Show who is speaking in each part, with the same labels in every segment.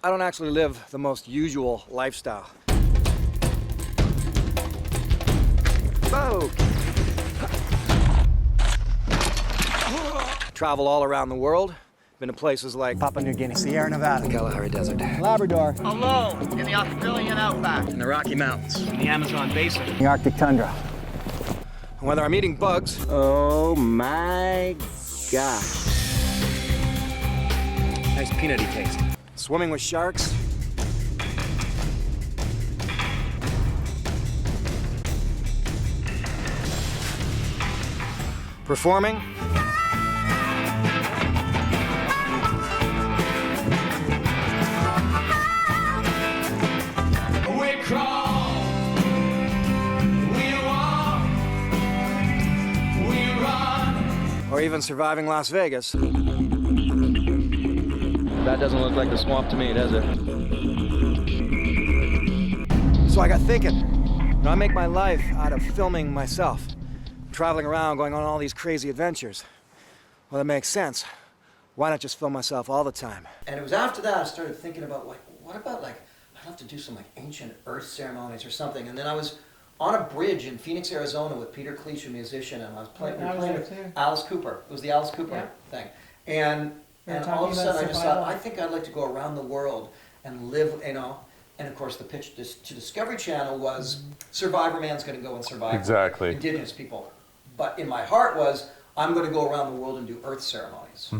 Speaker 1: I don't actually live the most usual lifestyle. Whoa! Travel all around the world. Been to places like
Speaker 2: Papua New Guinea, Sierra Nevada,
Speaker 1: the Kalahari Desert,
Speaker 2: Labrador,
Speaker 3: Alone in the Australian outback,
Speaker 1: in the Rocky Mountains,
Speaker 4: in the Amazon basin,
Speaker 2: the Arctic tundra.
Speaker 1: And whether I'm eating bugs,
Speaker 5: oh my gosh.
Speaker 4: nice peanutty taste.
Speaker 1: swimming with sharks, performing,
Speaker 6: We crawl, we walk, we run.
Speaker 1: or even surviving Las Vegas.
Speaker 5: That doesn't look like the swamp to me, does it?
Speaker 1: So I got thinking, I make my life out of filming myself, traveling around, going on all these crazy adventures. Well, that makes sense. Why not just film myself all the time? And it was after that I started thinking about, like, what about, like, I'd love to do some, like, ancient earth ceremonies or something. And then I was on a bridge in Phoenix, Arizona with Peter Cleach, a musician, and I was playing with Alice Cooper. It was the Alice Cooper thing. And all of a sudden I just thought, I think I'd like to go around the world and live, you know. And of course the pitch to Discovery Channel was Survivorman's going to go and survive indigenous people. But in my heart was, I'm going to go around the world and do earth ceremonies.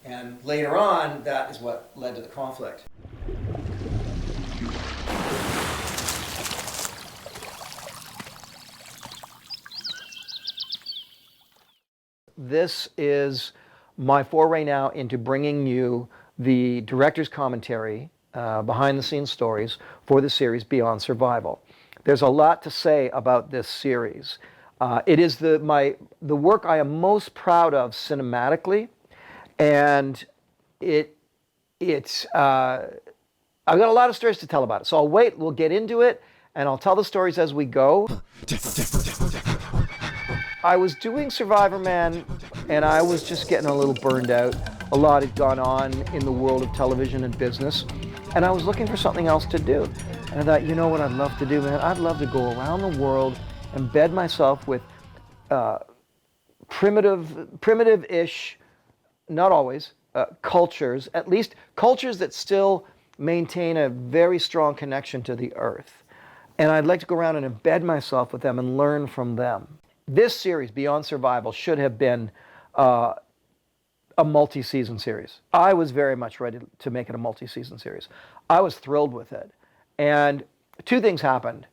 Speaker 1: And later on, that is what led to the conflict. This is my foray now into bringing you the director's commentary, behind the scenes stories for the series Beyond Survival. There's a lot to say about this series. It is the work I am most proud of cinematically, and it's I've got a lot of stories to tell about it. So I'll wait, we'll get into it, and I'll tell the stories as we go. I was doing Survivorman, and I was just getting a little burned out. A lot had gone on in the world of television and business, and I was looking for something else to do. And I thought, you know what I'd love to do, man? I'd love to go around the world, embed myself with primitive-ish, not always, cultures, at least cultures that still maintain a very strong connection to the earth. And I'd like to go around and embed myself with them and learn from them. This series, Beyond Survival, should have been a multi-season series. I was very much ready to make it a multi-season series. I was thrilled with it. And two things happened,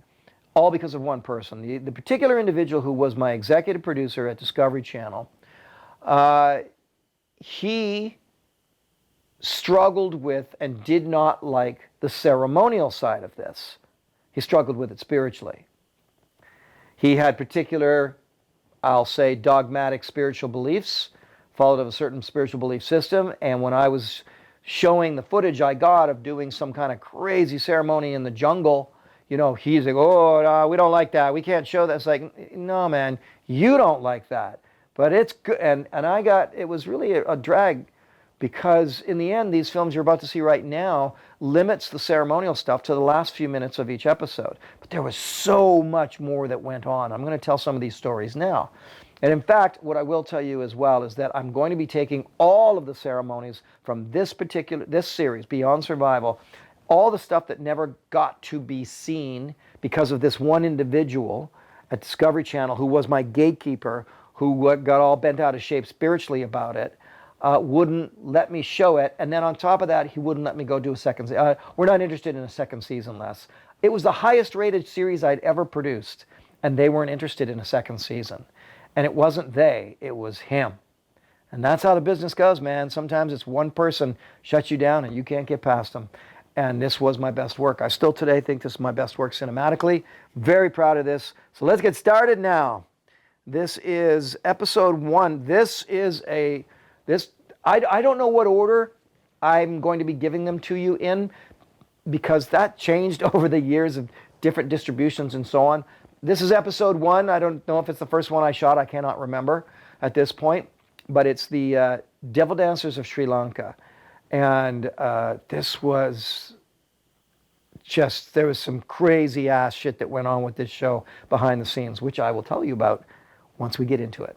Speaker 1: all because of one person. The particular individual who was my executive producer at Discovery Channel, he struggled with and did not like the ceremonial side of this. He struggled with it spiritually. He had particular, I'll say, dogmatic spiritual beliefs, followed of a certain spiritual belief system, and when I was showing the footage I got of doing some kind of crazy ceremony in the jungle, you know, he's like, oh, no, we don't like that, we can't show that. It's like, no, man, you don't like that. But it's good, and it was really a drag, because in the end, these films you're about to see right now limits the ceremonial stuff to the last few minutes of each episode. But there was so much more that went on. I'm going to tell some of these stories now. And in fact, what I will tell you as well is that I'm going to be taking all of the ceremonies from this series, Beyond Survival, all the stuff that never got to be seen because of this one individual at Discovery Channel who was my gatekeeper, who got all bent out of shape spiritually about it, wouldn't let me show it. And then on top of that, he wouldn't let me go do a second season. We're not interested in a second season, Les. It was the highest rated series I'd ever produced, and they weren't interested in a second season. And it wasn't they, it was him. And that's how the business goes, man. Sometimes it's one person shuts you down and you can't get past them. And this was my best work. I still today think this is my best work cinematically. Very proud of this. So let's get started now. This is episode 1. I don't know what order I'm going to be giving them to you in, because that changed over the years of different distributions and so on. This is episode 1. I don't know if it's the first one I shot. I cannot remember at this point. But it's the Devil Dancers of Sri Lanka. And this was just, there was some crazy ass shit that went on with this show behind the scenes, which I will tell you about once we get into it.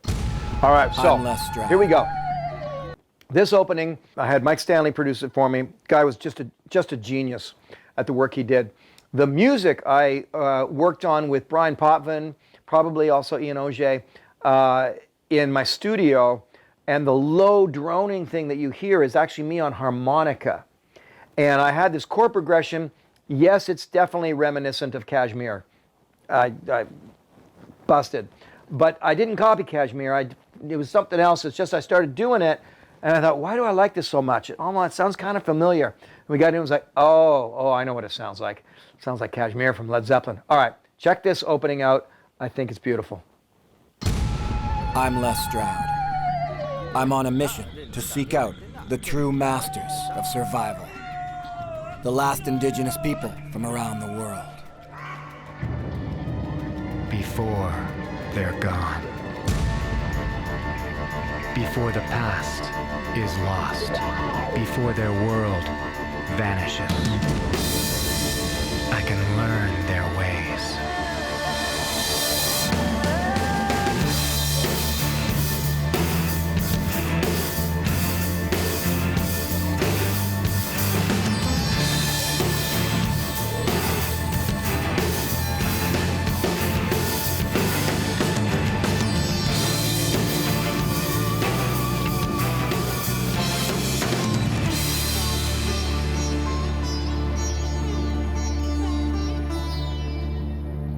Speaker 1: All right, so
Speaker 2: I'm Les Stroud.
Speaker 1: here we go. This opening, I had Mike Stanley produce it for me. Guy was just a genius at the work he did. The music I worked on with Brian Potvin, probably also Ian Auger, in my studio, and the low droning thing that you hear is actually me on harmonica. And I had this chord progression. Yes, it's definitely reminiscent of Kashmir. I busted. But I didn't copy Kashmir. It was something else. It's just I started doing it, and I thought, why do I like this so much? It sounds kind of familiar. And we got in and it was like, oh, I know what it sounds like. It sounds like Kashmir from Led Zeppelin. All right, check this opening out. I think it's beautiful.
Speaker 2: I'm Les Stroud. I'm on a mission to seek out the true masters of survival. The last indigenous people from around the world.
Speaker 7: Before they're gone. Before the past is lost. Before their world vanishes. I can learn their ways.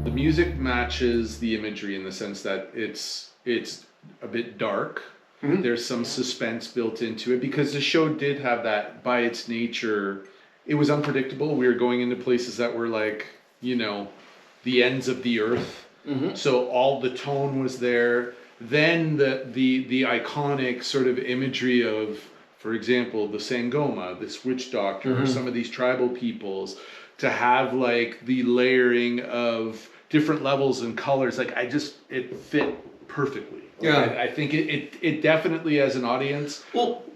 Speaker 8: The music matches the imagery in the sense that it's a bit dark. Mm-hmm. There's some suspense built into it because the show did have that by its nature. It was unpredictable. We were going into places that were like, the ends of the earth. Mm-hmm. So all the tone was there. Then the iconic sort of imagery of, for example, the Sangoma, this witch doctor, mm-hmm. or some of these tribal peoples, to have like the layering of different levels and colors, like it fit perfectly.
Speaker 1: Yeah.
Speaker 8: I think it definitely, as an audience,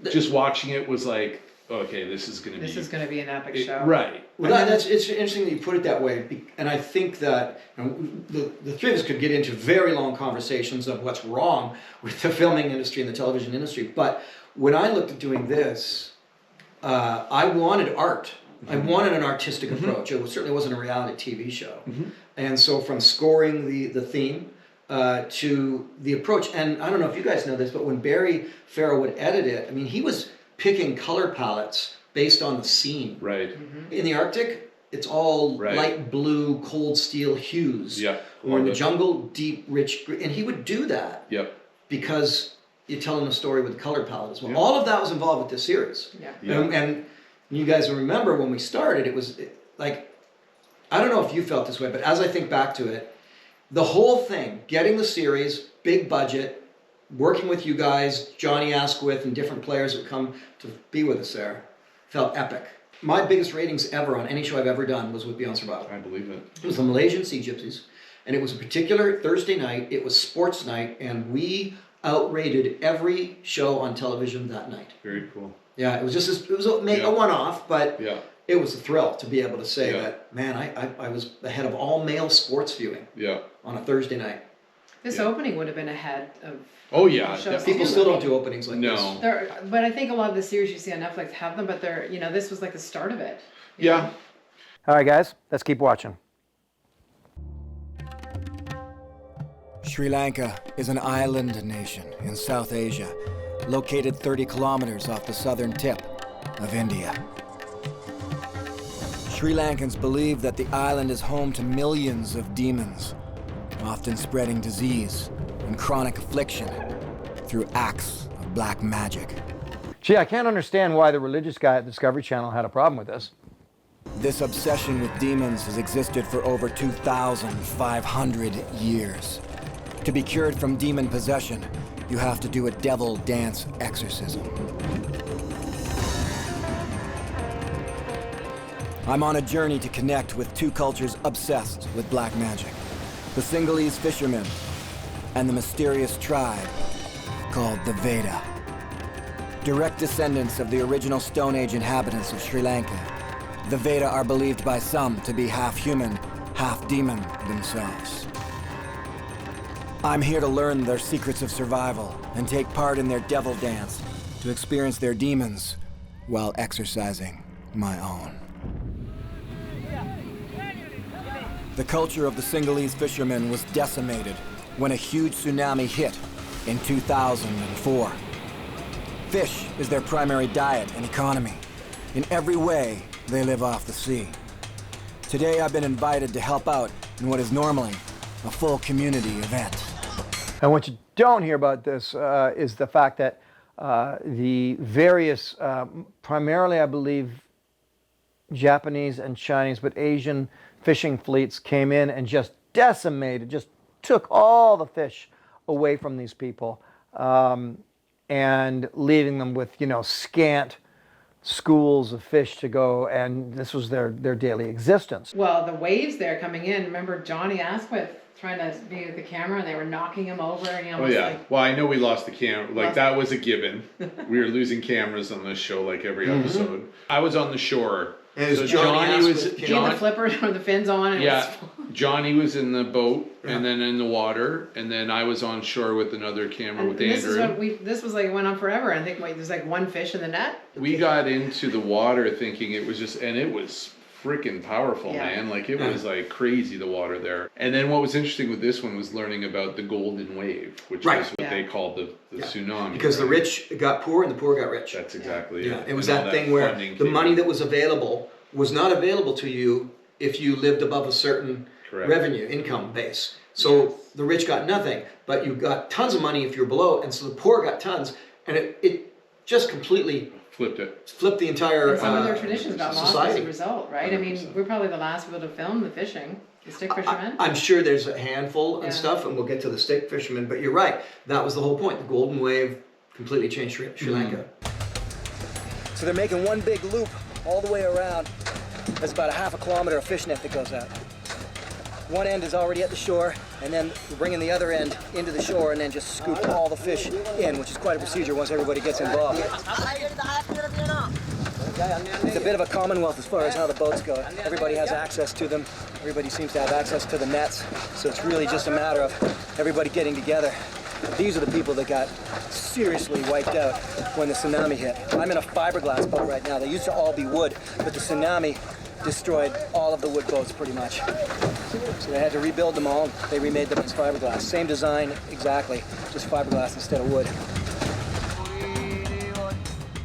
Speaker 8: just watching it was like, okay, this is going to be
Speaker 9: an epic show.
Speaker 8: Right.
Speaker 10: Well, it's interesting that you put it that way, and I think that the three of us could get into very long conversations of what's wrong with the filming industry and the television industry. But when I looked at doing this, I wanted art. I wanted an artistic mm-hmm. approach. It certainly wasn't a reality TV show. Mm-hmm. And so from scoring the theme to the approach, and I don't know if you guys know this, but when Barry Farrell would edit it, he was picking color palettes based on the scene.
Speaker 8: Right.
Speaker 10: Mm-hmm. In the Arctic, it's all light blue, cold steel hues.
Speaker 8: Yeah.
Speaker 10: Or in the jungle, deep, rich green. And he would do that.
Speaker 8: Yep.
Speaker 10: Because you're telling a story with the color palette as well.
Speaker 8: Yep.
Speaker 10: All of that was involved with this series.
Speaker 9: Yeah.
Speaker 8: Yep.
Speaker 10: And you guys will remember when we started, it was like, I don't know if you felt this way, but as I think back to it, the whole thing, getting the series, big budget, working with you guys, Johnny Asquith and different players that come to be with us there, felt epic. My biggest ratings ever on any show I've ever done was with Beyond Survival.
Speaker 8: I believe it.
Speaker 10: It was the Malaysian Sea Gypsies, and it was a particular Thursday night. It was sports night, and we outrated every show on television that night.
Speaker 8: Very cool.
Speaker 10: Yeah, it was just it was a one-off, but it was a thrill to be able to say that, man, I was ahead of all male sports viewing on a Thursday night.
Speaker 9: This opening would have been ahead of shows.
Speaker 10: People still don't do openings like this.
Speaker 9: But I think a lot of the series you see on Netflix have them, but they're, this was like the start of it.
Speaker 8: Yeah.
Speaker 1: All right, guys, let's keep watching.
Speaker 2: Sri Lanka is an island nation in South Asia, located 30 kilometers off the southern tip of India. Sri Lankans believe that the island is home to millions of demons, often spreading disease and chronic affliction through acts of black magic.
Speaker 1: Gee, I can't understand why the religious guy at Discovery Channel had a problem with this.
Speaker 2: This obsession with demons has existed for over 2,500 years. To be cured from demon possession, you have to do a devil dance exorcism. I'm on a journey to connect with two cultures obsessed with black magic. The Sinhalese fishermen and the mysterious tribe called the Veta. Direct descendants of the original Stone Age inhabitants of Sri Lanka, the Veta are believed by some to be half human, half demon themselves. I'm here to learn their secrets of survival and take part in their devil dance to experience their demons while exercising my own. The culture of the Singhalese fishermen was decimated when a huge tsunami hit in 2004. Fish is their primary diet and economy. In every way, they live off the sea. Today, I've been invited to help out in what is normally a full community event.
Speaker 1: And what you don't hear about this is the fact that the various, primarily I believe, Japanese and Chinese, but Asian fishing fleets came in and just decimated, just took all the fish away from these people, and leaving them with, scant schools of fish to go, and this was their daily existence.
Speaker 9: Well, the waves there coming in, remember Johnny Asquith trying to be with the camera and they were knocking him over,
Speaker 8: Oh yeah. Well, I know we lost the camera. Like that was a given. We were losing cameras on this show like every episode. I was on the shore.
Speaker 10: And it was
Speaker 8: So
Speaker 10: Johnny
Speaker 8: was
Speaker 10: Asquith.
Speaker 9: he had the flipper or the fins on and
Speaker 8: Yeah, Johnny was in the boat and then in the water, and then I was on shore with another camera with
Speaker 9: this is
Speaker 8: Andrew.
Speaker 9: what this was like, it went on forever. I think there's like one fish in the net.
Speaker 8: We got into the water thinking it was just, and it was freaking powerful,
Speaker 9: Yeah.
Speaker 8: man. Like it was like crazy, the water there. And then what was interesting with this one was learning about the golden wave, which
Speaker 10: Right.
Speaker 8: is what they called the tsunami.
Speaker 10: Because the
Speaker 8: right?
Speaker 10: rich got poor and the poor got rich.
Speaker 8: That's exactly
Speaker 10: Yeah,
Speaker 8: it.
Speaker 10: it was
Speaker 8: And all
Speaker 10: that thing where
Speaker 8: funding
Speaker 10: the
Speaker 8: came
Speaker 10: money
Speaker 8: in.
Speaker 10: that was available was not available to you if you lived above a certain
Speaker 8: Correct.
Speaker 10: revenue, income base. So the rich got nothing, but you got tons of money if you're below, and so the poor got tons, and it just completely flipped the entire
Speaker 9: And some of their traditions got lost as
Speaker 10: society.
Speaker 9: a result, right? I mean, we're probably the last people to film the fishing, the stick fishermen.
Speaker 10: I'm sure there's a handful and
Speaker 9: Yeah.
Speaker 10: stuff, and we'll get to the stick fishermen, but you're right. That was the whole point. The golden wave completely changed Sri Lanka.
Speaker 2: So they're making one big loop all the way around. There's about a half a kilometer of fish net that goes out. One end is already at the shore, and then we're bringing the other end into the shore and then just scoop all the fish in, which is quite a procedure once everybody gets involved. It's a bit of a commonwealth as far as how the boats go. Everybody has access to them. Everybody seems to have access to the nets. So it's really just a matter of everybody getting together. These are the people that got seriously wiped out when the tsunami hit. I'm in a fiberglass boat right now. They used to all be wood, but the tsunami destroyed all of the wood boats pretty much. So they had to rebuild them all. They remade them as fiberglass. Same design exactly, just fiberglass instead of wood.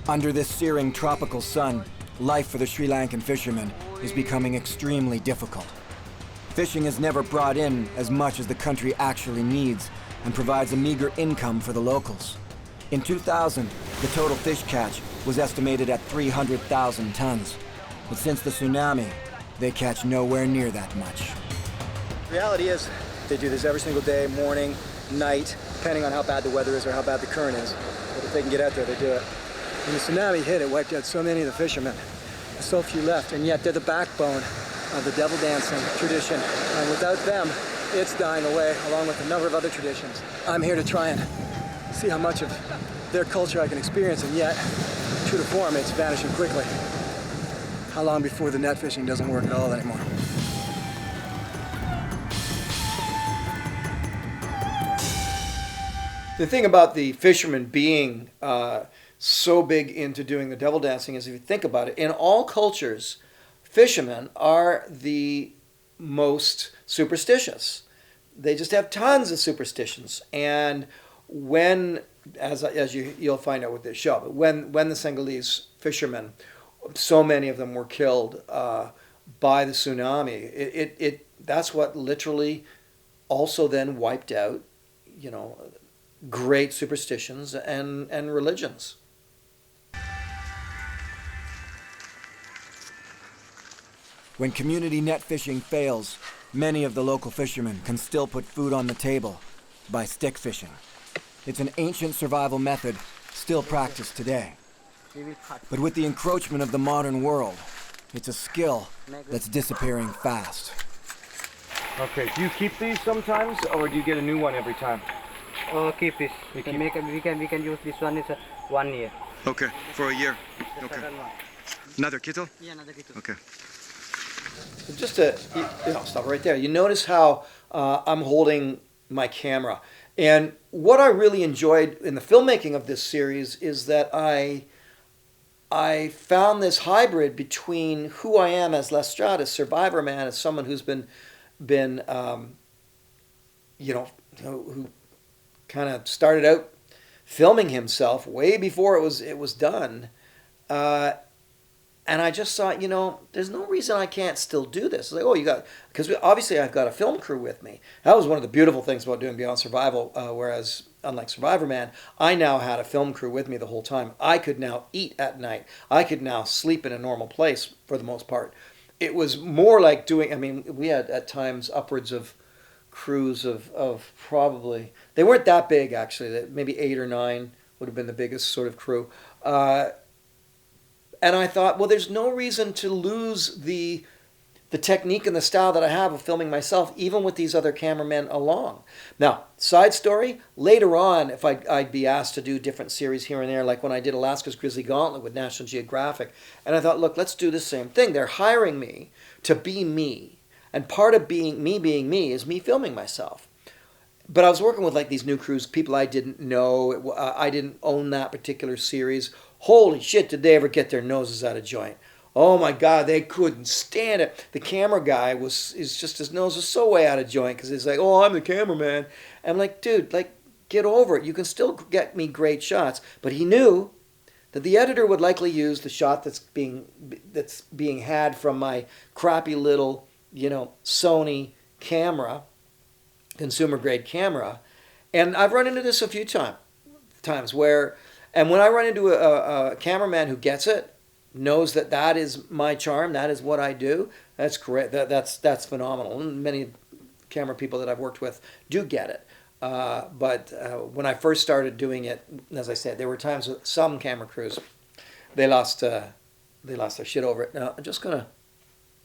Speaker 2: Under this searing tropical sun, life for the Sri Lankan fishermen is becoming extremely difficult. Fishing has never brought in as much as the country actually needs and provides a meager income for the locals. In 2000, the total fish catch was estimated at 300,000 tons. But since the tsunami, they catch nowhere near that much. The reality is, they do this every single day, morning, night, depending on how bad the weather is or how bad the current is. But if they can get out there, they do it. When the tsunami hit, it wiped out so many of the fishermen. There's so few left, and yet they're the backbone of the devil dancing tradition. And without them, it's dying away, along with a number of other traditions. I'm here to try and see how much of their culture I can experience, and yet, true to form, it's vanishing quickly. How long before the net fishing doesn't work at all anymore?
Speaker 1: The thing about the fishermen being so big into doing the devil dancing is, if you think about it, in all cultures, fishermen are the most superstitious. They just have tons of superstitions. And when, as you'll find out with this show, but when the Singhalese fishermen, so many of them were killed by the tsunami, that's what literally also then wiped out, great superstitions and religions.
Speaker 2: When community net fishing fails, many of the local fishermen can still put food on the table by stick fishing. It's an ancient survival method still practiced today. But with the encroachment of the modern world, it's a skill that's disappearing fast.
Speaker 5: Okay, do you keep these sometimes, or do you get a new one every time?
Speaker 11: Keep this. We can use this one is 1 year.
Speaker 2: Okay, for a year. Okay. Another kito?
Speaker 11: Yeah, another kito.
Speaker 2: Okay.
Speaker 1: Just to, stop right there. You notice how I'm holding my camera. And what I really enjoyed in the filmmaking of this series is that I found this hybrid between who I am as Les Stroud, as Survivorman, as someone who's been who kind of started out filming himself way before it was done. And I just thought, there's no reason I can't still do this. It's like, because obviously I've got a film crew with me. That was one of the beautiful things about doing Beyond Survival, whereas unlike Survivorman, I now had a film crew with me the whole time. I could now eat at night. I could now sleep in a normal place for the most part. It was more like we had at times upwards of crews of probably, they weren't that big actually, maybe 8 or 9 would have been the biggest sort of crew. And I thought, well, there's no reason to lose the technique and the style that I have of filming myself, even with these other cameramen along. Now, side story, later on, if I'd be asked to do different series here and there, like when I did Alaska's Grizzly Gauntlet with National Geographic, and I thought, look, let's do the same thing. They're hiring me to be me, and part of being me is me filming myself. But I was working with like these new crews, people I didn't know. I didn't own that particular series. Holy shit, did they ever get their noses out of joint? Oh my God, they couldn't stand it. The camera guy his nose was so way out of joint because he's like, oh, I'm the cameraman. I'm like, dude, get over it. You can still get me great shots. But he knew that the editor would likely use the shot that's being had from my crappy little, Sony camera, consumer grade camera. And I've run into this a few times where, and when I run into a cameraman who gets it, knows that is my charm, that is what I do, that's correct. That's phenomenal. And many camera people that I've worked with do get it. But when I first started doing it, as I said, there were times with some camera crews, they lost their shit over it. Now I'm just gonna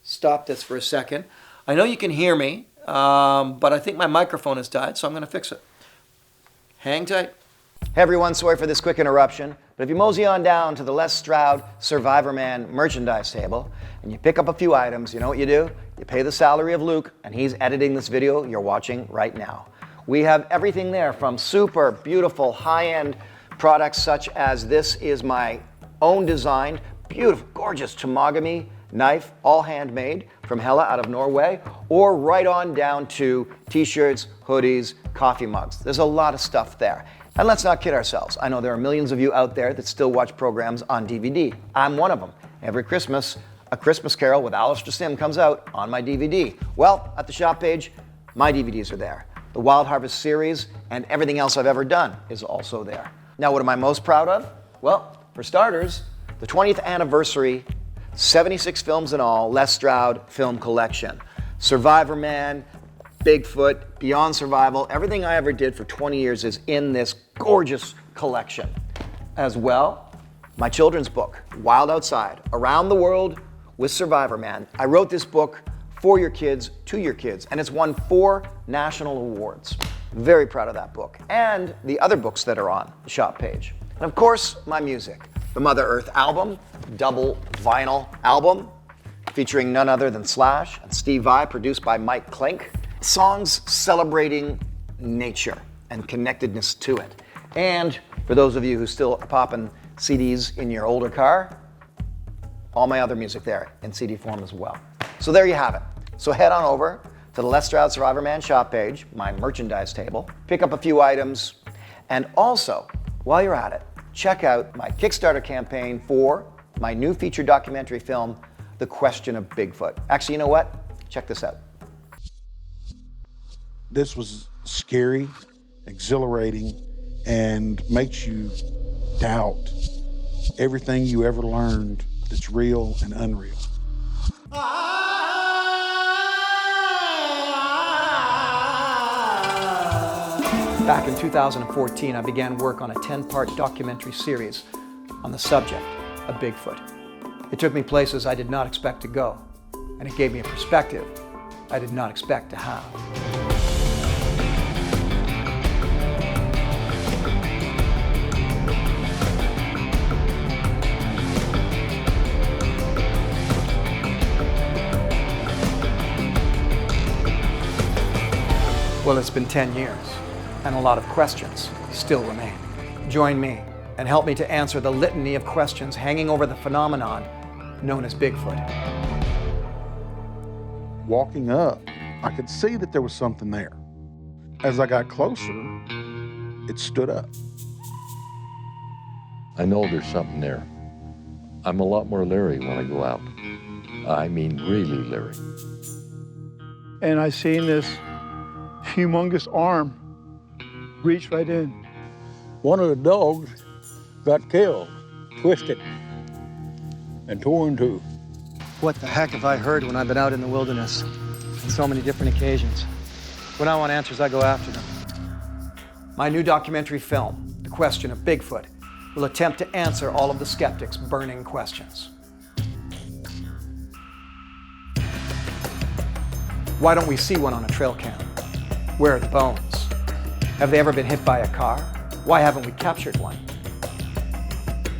Speaker 1: stop this for a second. I know you can hear me, but I think my microphone has died, so I'm gonna fix it. Hang tight. Hey everyone, sorry for this quick interruption, but if you mosey on down to the Les Stroud Survivorman merchandise table and you pick up a few items, you know what you do? You pay the salary of Luke, and he's editing this video you're watching right now. We have everything there from super beautiful high-end products such as this is my own designed, beautiful, gorgeous Tomagami knife, all handmade from Hella out of Norway, or right on down to t-shirts, hoodies, coffee mugs. There's a lot of stuff there. And let's not kid ourselves. I know there are millions of you out there that still watch programs on DVD. I'm one of them. Every Christmas, A Christmas Carol with Alistair Sim comes out on my DVD. Well, at the shop page, my DVDs are there. The Wild Harvest series and everything else I've ever done is also there. Now, what am I most proud of? Well, for starters, the 20th anniversary, 76 films in all, Les Stroud film collection. Survivorman, Bigfoot, Beyond Survival, everything I ever did for 20 years is in this gorgeous collection. As well, my children's book, Wild Outside, Around the World with Survivorman. I wrote this book for your kids, to your kids, and it's won 4 national awards. Very proud of that book. And the other books that are on the shop page. And of course, my music. The Mother Earth album, double vinyl album, featuring none other than Slash and Steve Vai, produced by Mike Klink. Songs celebrating nature and connectedness to it. And for those of you who still are popping CDs in your older car, all my other music there in CD form as well. So there you have it. So head on over to the Les Stroud Survivorman shop page, my merchandise table, pick up a few items, and also, while you're at it, check out my Kickstarter campaign for my new feature documentary film, The Question of Bigfoot. Actually, you know what? Check this out.
Speaker 12: This was scary, exhilarating, and makes you doubt everything you ever learned that's real and unreal.
Speaker 1: Back in 2014, I began work on a 10-part documentary series on the subject of Bigfoot. It took me places I did not expect to go, and it gave me a perspective I did not expect to have. Well, it's been 10 years, and a lot of questions still remain. Join me and help me to answer the litany of questions hanging over the phenomenon known as Bigfoot.
Speaker 12: Walking up, I could see that there was something there. As I got closer, it stood up.
Speaker 11: I know there's something there. I'm a lot more leery when I go out. I mean, really leery.
Speaker 13: And I seen this humongous arm reach right in.
Speaker 14: One of the dogs got killed, twisted, and tore in two.
Speaker 15: What the heck have I heard when I've been out in the wilderness on so many different occasions? When I want answers, I go after them.
Speaker 1: My new documentary film, The Question of Bigfoot, will attempt to answer all of the skeptics' burning questions. Why don't we see one on a trail cam? Where are the bones? Have they ever been hit by a car? Why haven't we captured one?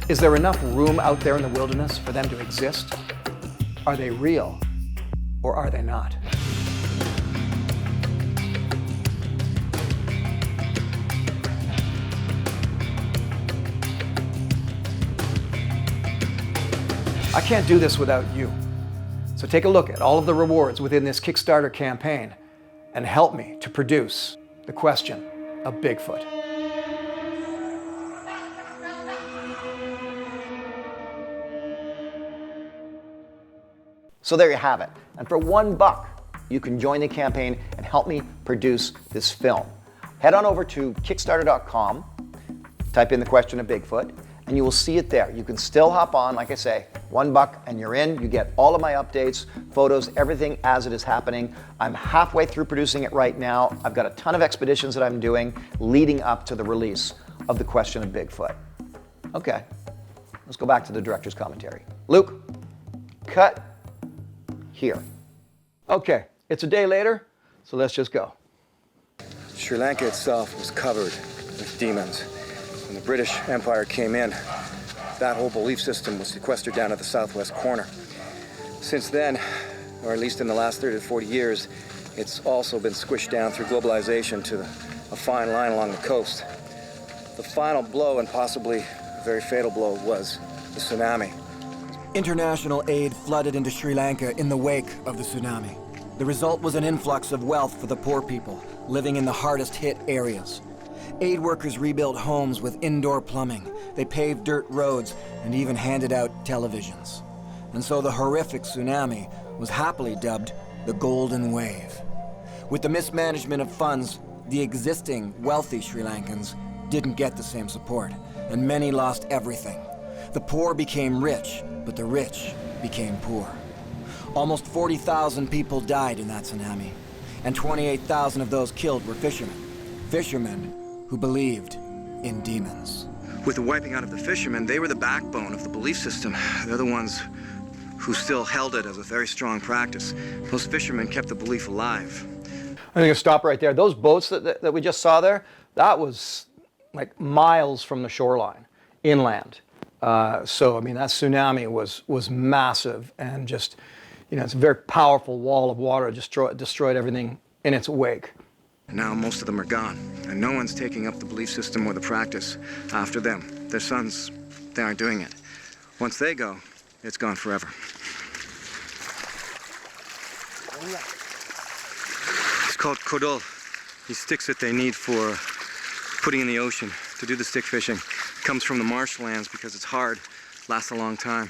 Speaker 1: Is there enough room out there in the wilderness for them to exist? Are they real or are they not? I can't do this without you. So take a look at all of the rewards within this Kickstarter campaign and help me to produce The Question of Bigfoot. So there you have it. And for $1, you can join the campaign and help me produce this film. Head on over to Kickstarter.com, type in The Question of Bigfoot, and you will see it there. You can still hop on, like I say, $1 and you're in. You get all of my updates, photos, everything as it is happening. I'm halfway through producing it right now. I've got a ton of expeditions that I'm doing leading up to the release of The Question of Bigfoot. Okay, let's go back to the director's commentary. Luke, cut here. Okay, it's a day later, so let's just go.
Speaker 2: Sri Lanka itself was covered with demons. When the British Empire came in, that whole belief system was sequestered down at the southwest corner. Since then, or at least in the last 30 to 40 years, it's also been squished down through globalization to a fine line along the coast. The final blow, and possibly a very fatal blow, was the tsunami. International aid flooded into Sri Lanka in the wake of the tsunami. The result was an influx of wealth for the poor people living in the hardest hit areas. Aid workers rebuilt homes with indoor plumbing. They paved dirt roads and even handed out televisions. And so the horrific tsunami was happily dubbed the Golden Wave. With the mismanagement of funds, the existing wealthy Sri Lankans didn't get the same support, and many lost everything. The poor became rich, but the rich became poor. Almost 40,000 people died in that tsunami, and 28,000 of those killed were fishermen. Fishermen who believed in demons. With the wiping out of the fishermen, they were the backbone of the belief system. They're the ones who still held it as a very strong practice. Those fishermen kept the belief alive.
Speaker 1: I'm going to stop right there. Those boats that we just saw there, that was like miles from the shoreline, inland. So, I mean, that tsunami was massive and just, you know, it's a very powerful wall of water, destroyed everything in its wake.
Speaker 2: Now most of them are gone, and no one's taking up the belief system or the practice after them. Their sons, they aren't doing it. Once they go, it's gone forever. It's called kodol. These sticks that they need for putting in the ocean to do the stick fishing. It comes from the marshlands because it's hard, lasts a long time.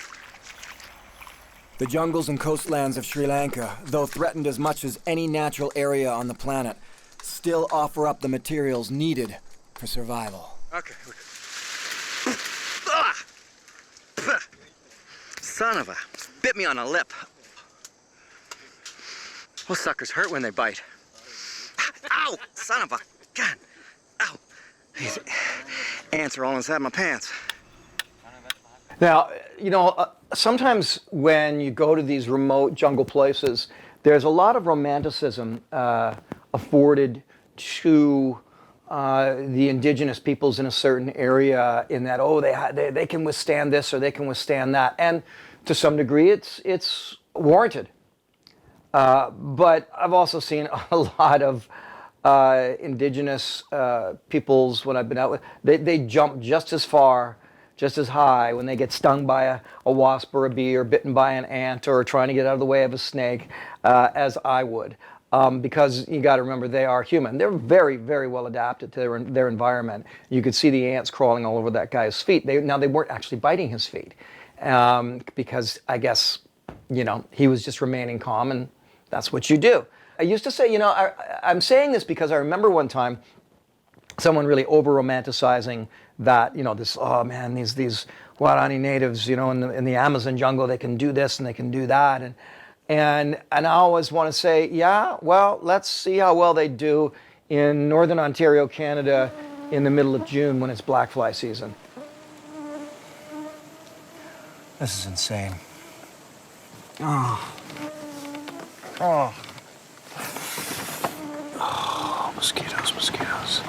Speaker 2: The jungles and coastlands of Sri Lanka, though threatened as much as any natural area on the planet, still offer up the materials needed for survival. Okay. Son of a... bit me on a lip. Those suckers hurt when they bite. Ow! Son of a... God! Ow! These ants are all inside my pants.
Speaker 1: Now, you know, sometimes when you go to these remote jungle places, there's a lot of romanticism afforded to the indigenous peoples in a certain area, in that, oh, they can withstand this or they can withstand that, and to some degree it's warranted. But I've also seen a lot of indigenous peoples, when I've been out with, they jump just as far, just as high when they get stung by a wasp or a bee or bitten by an ant or trying to get out of the way of a snake as I would. Because you got to remember, they are human. They're very, very well adapted to their environment. You could see the ants crawling all over that guy's feet. Now, they weren't actually biting his feet because I guess, you know, he was just remaining calm, and that's what you do. I used to say, you know, I'm saying this because I remember one time someone really over-romanticizing that, you know, this, oh man, these Guarani natives, you know, in the Amazon jungle, they can do this and they can do that. And I always want to say, yeah, well, let's see how well they do in Northern Ontario, Canada, in the middle of June when it's black fly season.
Speaker 2: This is insane. Oh. Oh. Oh, mosquitoes.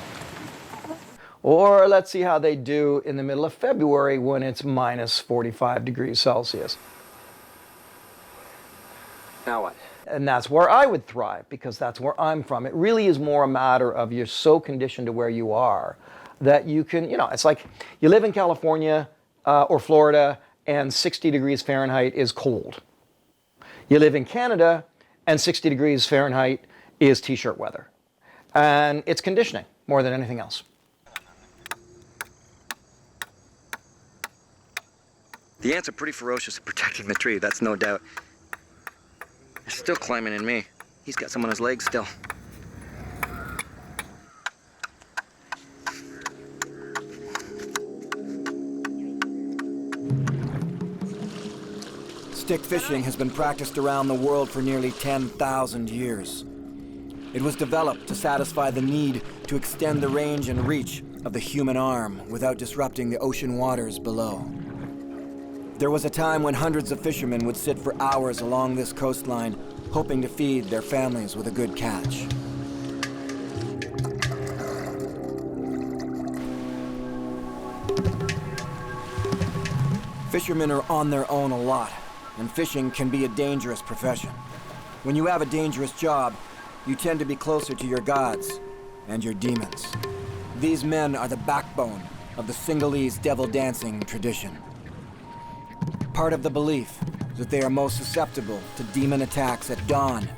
Speaker 1: Or let's see how they do in the middle of February when it's minus 45 degrees Celsius.
Speaker 2: Now what?
Speaker 1: And that's where I would thrive, because that's where I'm from. It really is more a matter of you're so conditioned to where you are that you can, you know, it's like you live in California or Florida and 60 degrees Fahrenheit is cold. You live in Canada and 60 degrees Fahrenheit is t-shirt weather. And it's conditioning more than anything else.
Speaker 15: The ants are pretty ferocious at protecting the tree, that's no doubt. They're still climbing in me. He's got some on his legs still.
Speaker 2: Stick fishing has been practiced around the world for nearly 10,000 years. It was developed to satisfy the need to extend the range and reach of the human arm without disrupting the ocean waters below. There was a time when hundreds of fishermen would sit for hours along this coastline, hoping to feed their families with a good catch. Fishermen are on their own a lot, and fishing can be a dangerous profession. When you have a dangerous job, you tend to be closer to your gods and your demons. These men are the backbone of the Singhalese devil dancing tradition. Part of the belief is that they are most susceptible to demon attacks at dawn,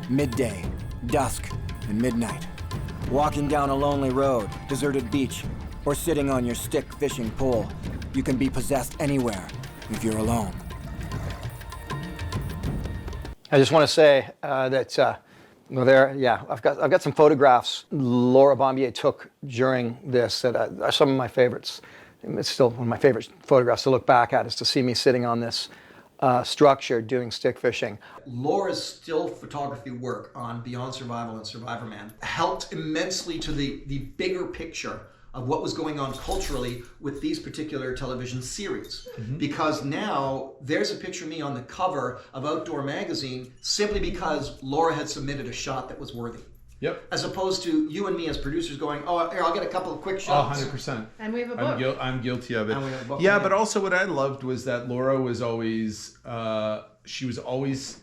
Speaker 2: midday, dusk, and midnight. Walking down a lonely road, deserted beach, or sitting on your stick fishing pole, you can be possessed anywhere if you're alone.
Speaker 1: I just want to say that I've got some photographs Laura Bombier took during this that are some of my favorites. It's still one of my favorite photographs to look back at, is to see me sitting on this structure doing stick fishing.
Speaker 10: Laura's still photography work on Beyond Survival and Survivorman helped immensely to the bigger picture of what was going on culturally with these particular television series. Mm-hmm. Because now there's a picture of me on the cover of Outdoor Magazine simply because Laura had submitted a shot that was worthy.
Speaker 8: Yep.
Speaker 10: As opposed to you and me as producers going, oh, here, I'll get a couple of quick shots.
Speaker 8: 100%.
Speaker 9: And we have a book.
Speaker 8: I'm guilty of it.
Speaker 10: And we have a book.
Speaker 8: Yeah, but also what I loved was that Laura was always, she was always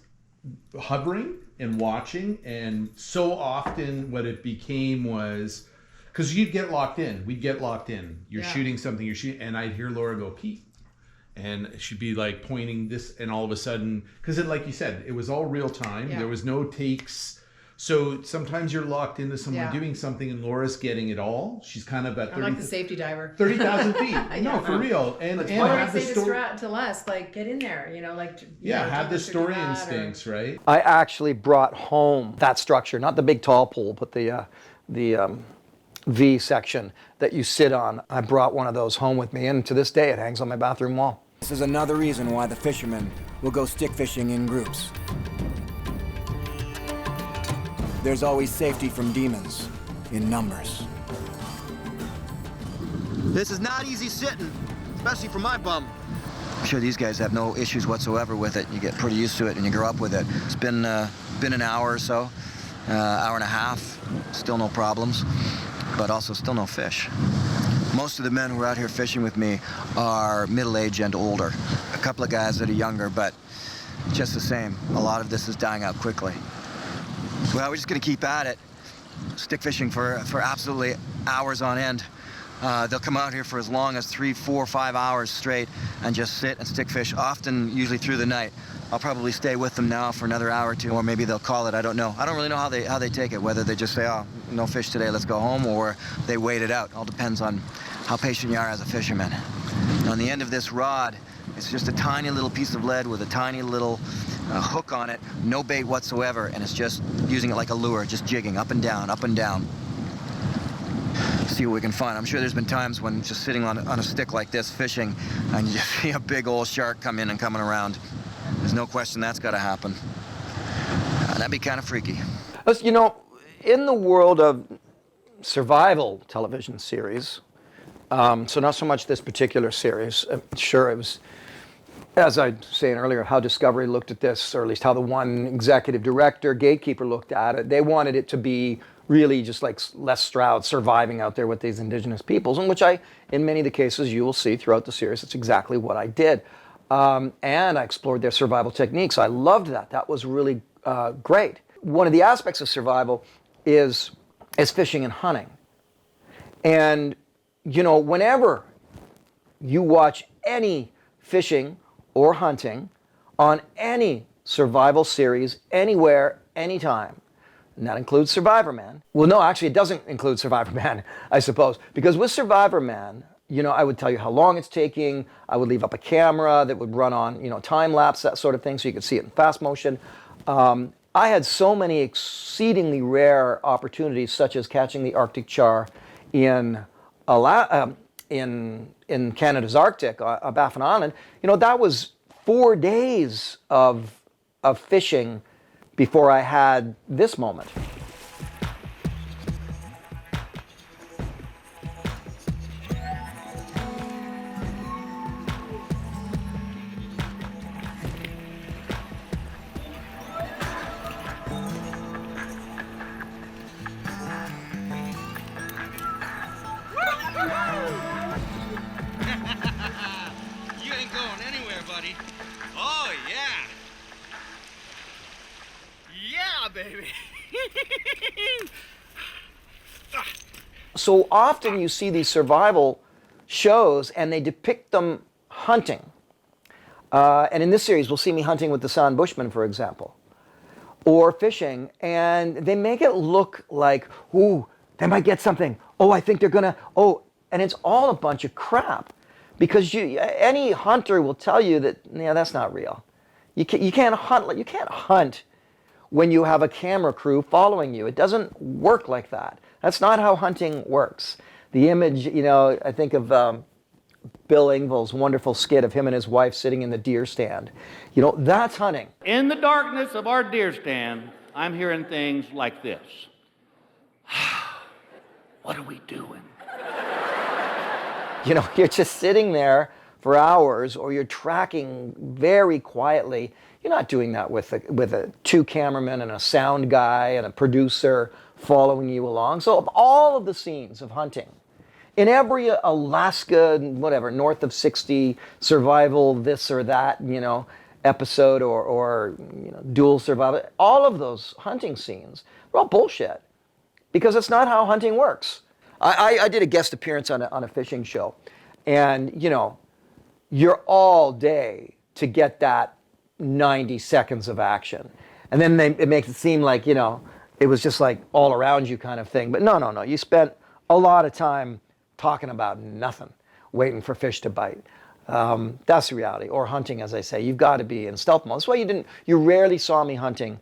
Speaker 8: hovering and watching. And so often what it became was, because you'd get locked in. We'd get locked in. You're shooting something, and I'd hear Laura go, Pete. And she'd be like pointing this, and all of a sudden, because like you said, it was all real time. Yeah. There was no takes. So sometimes you're locked into someone doing something, and Laura's getting it all. She's kind of at 30,
Speaker 9: I'm like the safety diver.
Speaker 8: 30,000 feet. No, for real. And
Speaker 9: I say to Les, like, get in there, you know, like.
Speaker 8: Have the story instincts, right?
Speaker 1: I actually brought home that structure, not the big tall pole, but the V section that you sit on. I brought one of those home with me, and to this day it hangs on my bathroom wall.
Speaker 2: This is another reason why the fishermen will go stick fishing in groups. There's always safety from demons in numbers.
Speaker 15: This is not easy sitting, especially for my bum. I'm sure these guys have no issues whatsoever with it. You get pretty used to it and you grow up with it. It's been an hour or so, hour and a half, still no problems, but also still no fish. Most of the men who are out here fishing with me are middle-aged and older. A couple of guys that are younger, but just the same, a lot of this is dying out quickly. Well, we're just gonna keep at it. stick fishing for absolutely hours on end. They'll come out here for as long as 3, 4, 5 hours straight and just sit and stick fish, often usually through the night. I'll probably stay with them now for another hour or two, or maybe they'll call it. I don't know. I don't really know how they take it, whether they just say, oh, no fish today, let's go home, or they wait it out. All depends on how patient you are as a fisherman. On the end of this rod, it's just a tiny little piece of lead with a tiny little hook on it, no bait whatsoever, and it's just using it like a lure, just jigging up and down, up and down. See what we can find. I'm sure there's been times when just sitting on a stick like this fishing and you just see a big old shark come in and coming around. There's no question that's got to happen. That'd be kind of freaky.
Speaker 1: You know, in the world of survival television series, so not so much this particular series, sure it was, as I was saying earlier, how Discovery looked at this, or at least how the one executive director, gatekeeper, looked at it. They wanted it to be really just like Les Stroud surviving out there with these indigenous peoples, in which in many of the cases you will see throughout the series, it's exactly what I did. And I explored their survival techniques. I loved that. That was really great. One of the aspects of survival is fishing and hunting. And, you know, whenever you watch any fishing or hunting on any survival series, anywhere, anytime, and that includes Survivorman. Well, no, actually, it doesn't include Survivorman, I suppose, because with Survivorman, you know, I would tell you how long it's taking. I would leave up a camera that would run on, you know, time lapse, that sort of thing, so you could see it in fast motion. I had so many exceedingly rare opportunities, such as catching the Arctic char in Canada's Arctic, Baffin Island. You know, that was 4 days of fishing before I had this moment.
Speaker 6: You ain't going anywhere, buddy. Oh, yeah. Yeah, baby.
Speaker 1: So often you see these survival shows and they depict them hunting. And in this series, we'll see me hunting with the San Bushman, for example, or fishing, and they make it look like, ooh, they might get something. Oh, I think they're gonna, oh, and it's all a bunch of crap. Because any hunter will tell you that, yeah, that's not real. You can't hunt when you have a camera crew following you. It doesn't work like that. That's not how hunting works. The image, you know, I think of Bill Engvall's wonderful skit of him and his wife sitting in the deer stand. You know, that's hunting.
Speaker 16: In the darkness of our deer stand, I'm hearing things like this. What are we doing?
Speaker 1: You know, you're just sitting there for hours, or you're tracking very quietly. You're not doing that with two cameramen and a sound guy and a producer following you along. So of all of the scenes of hunting, in every Alaska, whatever, north of 60 survival this or that, you know, episode or you know, dual survival, all of those hunting scenes are all bullshit, because it's not how hunting works. I did a guest appearance on a fishing show, and you know, you're all day to get that 90 seconds of action, and then it makes it seem like, you know, it was just like all around you kind of thing. But no, you spent a lot of time talking about nothing, waiting for fish to bite. That's the reality. Or hunting, as I say, you've got to be in stealth mode. That's why you rarely saw me hunting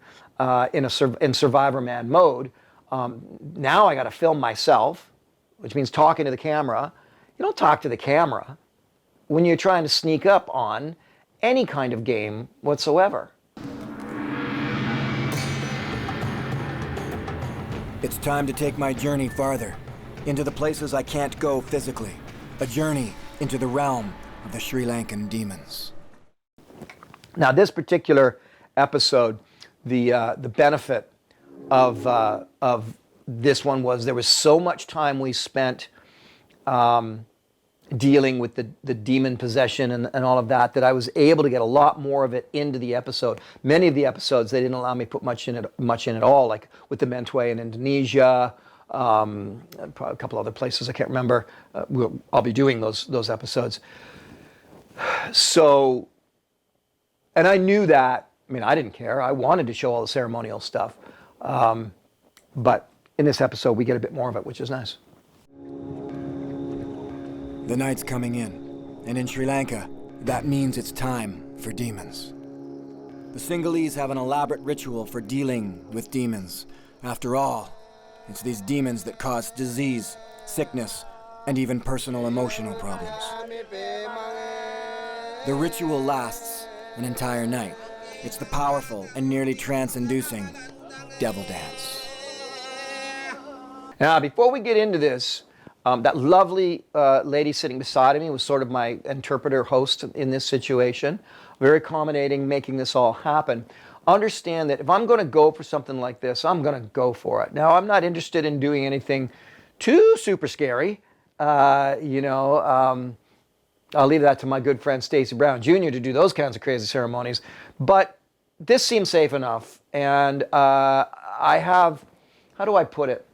Speaker 1: in Survivorman mode. Now I got to film myself, which means talking to the camera. You don't talk to the camera when you're trying to sneak up on any kind of game whatsoever.
Speaker 2: It's time to take my journey farther, into the places I can't go physically. A journey into the realm of the Sri Lankan demons.
Speaker 1: Now, this particular episode, the benefit of this one was there was so much time we spent dealing with the demon possession and all of that, that I was able to get a lot more of it into the episode. Many of the episodes, they didn't allow me to put much in at all, like with the Mentway in Indonesia, a couple other places I can't remember. I'll be doing those episodes. So, and I knew that, I mean, I didn't care. I wanted to show all the ceremonial stuff. But in this episode, we get a bit more of it, which is nice.
Speaker 2: The night's coming in, and in Sri Lanka, that means it's time for demons. The Sinhalese have an elaborate ritual for dealing with demons. After all, it's these demons that cause disease, sickness, and even personal emotional problems. The ritual lasts an entire night. It's the powerful and nearly trance-inducing devil dance.
Speaker 1: Now, before we get into this, that lovely lady sitting beside me was sort of my interpreter host in this situation. Very accommodating, making this all happen. Understand that if I'm going to go for something like this, I'm going to go for it. Now, I'm not interested in doing anything too super scary. I'll leave that to my good friend Stacey Brown Jr. to do those kinds of crazy ceremonies. But this seems safe enough. And I have, how do I put it?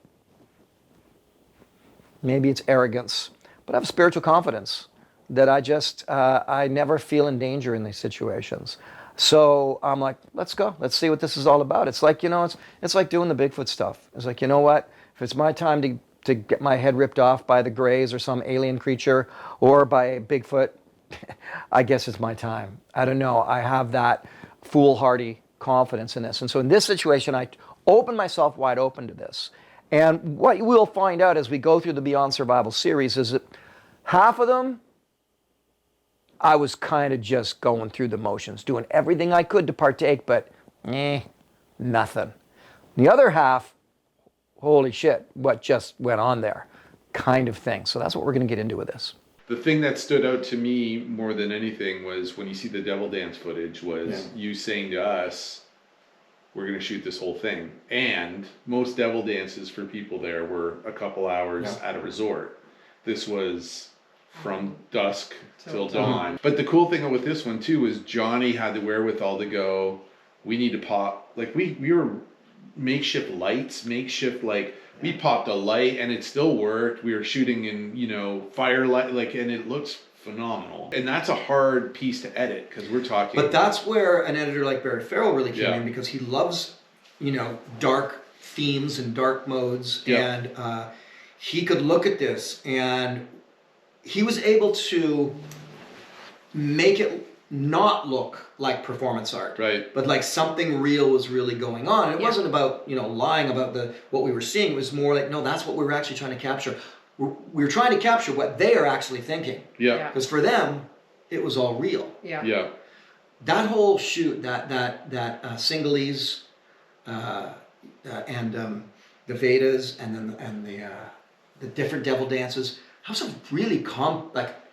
Speaker 1: Maybe it's arrogance, but I have spiritual confidence that I never feel in danger in these situations. So I'm like, let's go. Let's see what this is all about. It's like, it's like doing the Bigfoot stuff. It's like, you know what? If it's my time to get my head ripped off by the Greys or some alien creature or by Bigfoot, I guess it's my time. I don't know. I have that foolhardy confidence in this. And so in this situation, I open myself wide open to this. And what we'll find out as we go through the Beyond Survival series is that half of them, I was kind of just going through the motions, doing everything I could to partake, but nothing. The other half, holy shit, what just went on there, kind of thing. So that's what we're going to get into with this.
Speaker 8: The thing that stood out to me more than anything was when you see the devil dance footage was you saying to us, we're going to shoot this whole thing. And most devil dances for people there were a couple hours at a resort. This was from dusk till dawn. But the cool thing with this one too was Johnny had the wherewithal to go, we need to pop, like we were makeshift lights, we popped a light and it still worked. We were shooting in, firelight, and it looks phenomenal. And that's a hard piece to edit because we're talking.
Speaker 10: But that's where an editor like Barry Farrell really came in, because he loves, dark themes and dark modes. And he could look at this and he was able to make it not look like performance art,
Speaker 8: right?
Speaker 10: But like something real was really going on. And it wasn't about lying about what we were seeing. It was more like, no, that's what we were actually trying to capture. We're trying to capture what they are actually thinking.
Speaker 8: Yeah.
Speaker 10: Because for them, it was all real.
Speaker 9: Yeah.
Speaker 8: Yeah.
Speaker 10: That whole shoot, that Sinhalese, and the Vetas, and then the different devil dances. How some really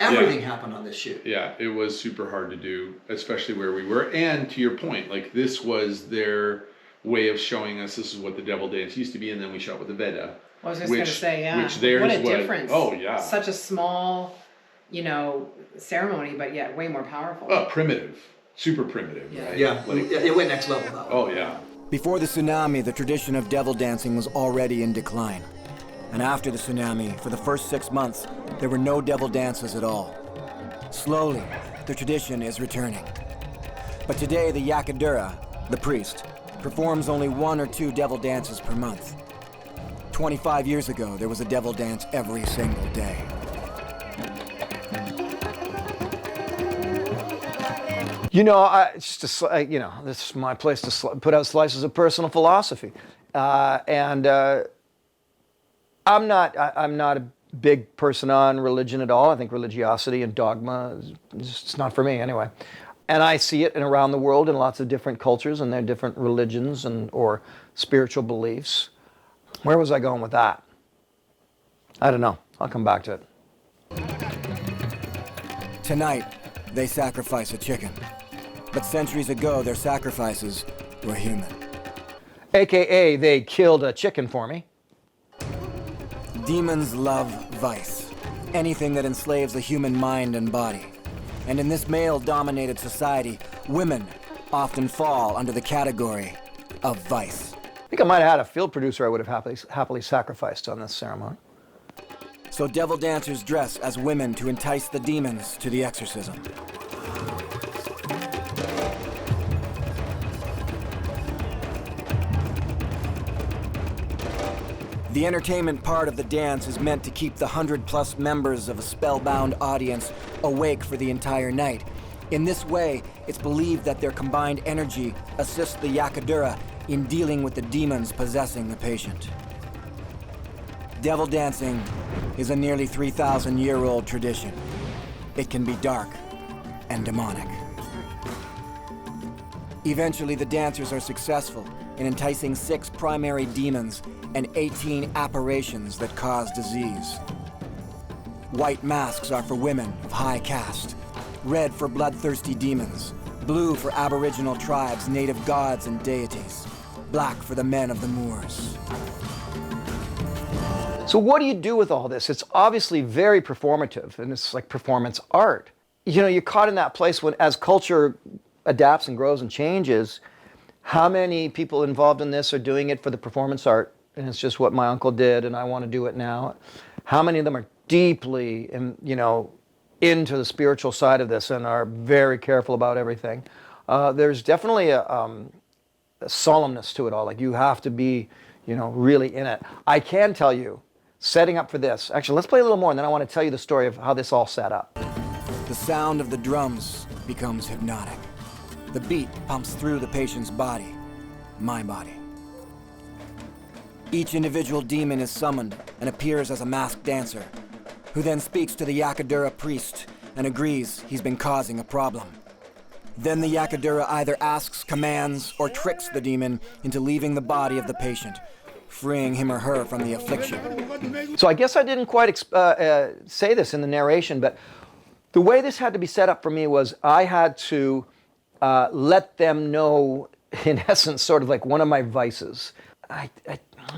Speaker 10: everything happened on this shoot.
Speaker 8: Yeah, it was super hard to do, especially where we were. And to your point, this was their way of showing us this is what the devil dance used to be, and then we shot with the Veta.
Speaker 9: I was just going to say,
Speaker 8: Which theirs
Speaker 9: what a difference.
Speaker 8: Oh, yeah.
Speaker 9: Such a small, ceremony, but yet way more powerful.
Speaker 8: Primitive. Super primitive, right?
Speaker 10: Yeah, it went next level though.
Speaker 8: Oh, yeah.
Speaker 2: Before the tsunami, the tradition of devil dancing was already in decline. And after the tsunami, for the first 6 months, there were no devil dances at all. Slowly, the tradition is returning. But today, the Yakadura, the priest, performs only 1 or 2 devil dances per month. 25 years ago, there was a devil dance every single day.
Speaker 1: This is my place to put out slices of personal philosophy. I'm not a big person on religion at all. I think religiosity and dogma is just not for me anyway. And I see it around the world in lots of different cultures and their different religions or spiritual beliefs. Where was I going with that? I don't know. I'll come back to it.
Speaker 2: Tonight, they sacrifice a chicken. But centuries ago, their sacrifices were human.
Speaker 1: AKA, they killed a chicken for me.
Speaker 2: Demons love vice. anything that enslaves the human mind and body. And in this male-dominated society, women often fall under the category of vice.
Speaker 1: I think I might have had a field producer I would have happily sacrificed on this ceremony.
Speaker 2: So devil dancers dress as women to entice the demons to the exorcism. The entertainment part of the dance is meant to keep the 100+ members of a spellbound audience awake for the entire night. In this way, it's believed that their combined energy assists the Yakadura in dealing with the demons possessing the patient. Devil dancing is a nearly 3,000-year-old tradition. It can be dark and demonic. Eventually, the dancers are successful in enticing 6 primary demons and 18 apparitions that cause disease. White masks are for women of high caste, red for bloodthirsty demons, blue for aboriginal tribes, native gods and deities, black for the men of the moors.
Speaker 1: So what do you do with all this? It's obviously very performative, and it's like performance art. You know, you're caught in that place when, as culture adapts and grows and changes, how many people involved in this are doing it for the performance art, and it's just what my uncle did and I want to do it now? How many of them are deeply, into the spiritual side of this and are very careful about everything? There's definitely a solemnness to it all. Like, you have to be, really in it. I can tell you, setting up for this, actually, let's play a little more, and then I want to tell you the story of how this all set up.
Speaker 2: The sound of the drums becomes hypnotic. The beat pumps through the patient's body, my body. Each individual demon is summoned and appears as a masked dancer, who then speaks to the Yakadura priest and agrees he's been causing a problem. Then the Yakadura either asks, commands, or tricks the demon into leaving the body of the patient, freeing him or her from the affliction.
Speaker 1: So I guess I didn't quite say this in the narration, but the way this had to be set up for me was I had to let them know, in essence, sort of like one of my vices. I'm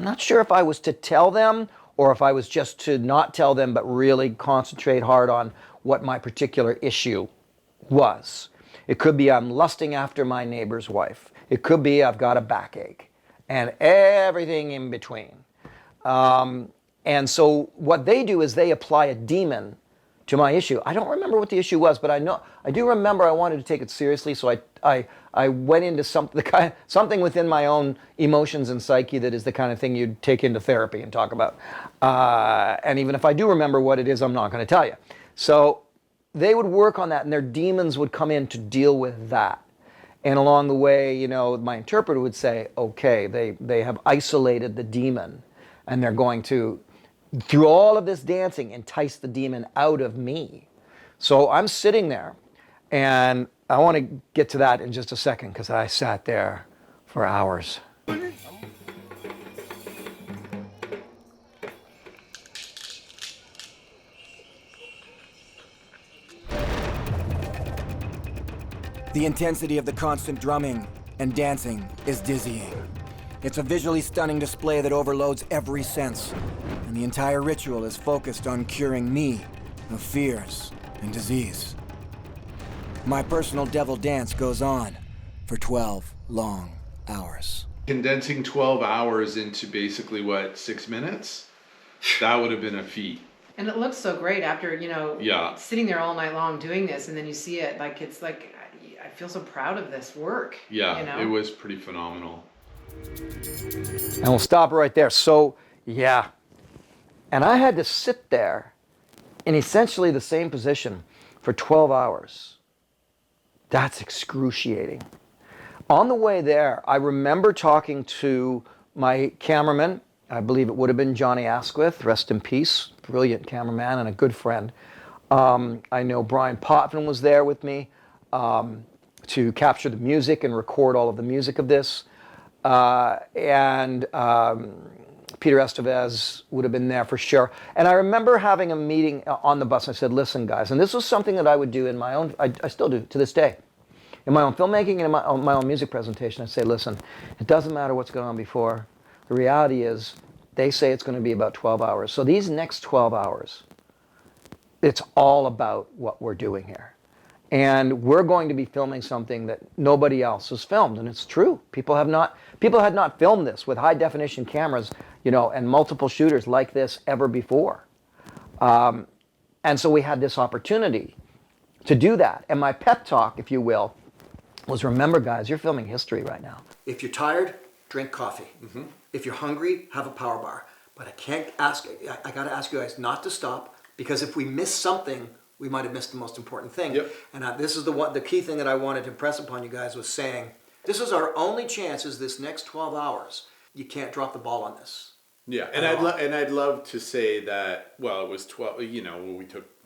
Speaker 1: not sure if I was to tell them or if I was just to not tell them, but really concentrate hard on what my particular issue was. It could be I'm lusting after my neighbor's wife. It could be I've got a backache, and everything in between. And so what they do is they apply a demon to my issue. I don't remember what the issue was, but I do remember I wanted to take it seriously, so I went into something within my own emotions and psyche that is the kind of thing you'd take into therapy and talk about. And even if I do remember what it is, I'm not going to tell you. So they would work on that, and their demons would come in to deal with that. And along the way, my interpreter would say, okay, they have isolated the demon, and they're going to, through all of this dancing, entice the demon out of me. So I'm sitting there, and I want to get to that in just a second, because I sat there for hours.
Speaker 2: The intensity of the constant drumming and dancing is dizzying. It's a visually stunning display that overloads every sense, and the entire ritual is focused on curing me of fears and disease. My personal devil dance goes on for 12 long hours.
Speaker 8: Condensing 12 hours into basically, 6 minutes? That would have been a feat.
Speaker 9: And it looks so great after,
Speaker 8: Yeah.
Speaker 9: sitting there all night long doing this, and then you see it, I feel so proud of this work.
Speaker 8: Yeah, it was pretty phenomenal.
Speaker 1: And we'll stop right there. So, yeah. And I had to sit there in essentially the same position for 12 hours. That's excruciating. On the way there, I remember talking to my cameraman. I believe it would have been Johnny Asquith, rest in peace, brilliant cameraman and a good friend. I know Brian Potvin was there with me to capture the music and record all of the music of this. And Peter Estevez would have been there for sure. And I remember having a meeting on the bus. I said, listen, guys, and this was something that I would do in my own, I still do to this day, in my own filmmaking and in my own music presentation. I say, listen, it doesn't matter what's going on before. The reality is they say it's going to be about 12 hours. So these next 12 hours, it's all about what we're doing here. And we're going to be filming something that nobody else has filmed, and it's true. People had not filmed this with high definition cameras, and multiple shooters like this ever before. And so we had this opportunity to do that. And my pep talk, if you will, was remember, guys, you're filming history right now.
Speaker 10: If you're tired, drink coffee. If you're hungry, have a power bar. But I got to ask you guys not to stop, because if we miss something, we might have missed the most important thing. And this is the key thing that I wanted to impress upon you guys was saying, this is our only chance is this next 12 hours. You can't drop the ball on this.
Speaker 8: Yeah, and I'd love to say that. Well, it was 12.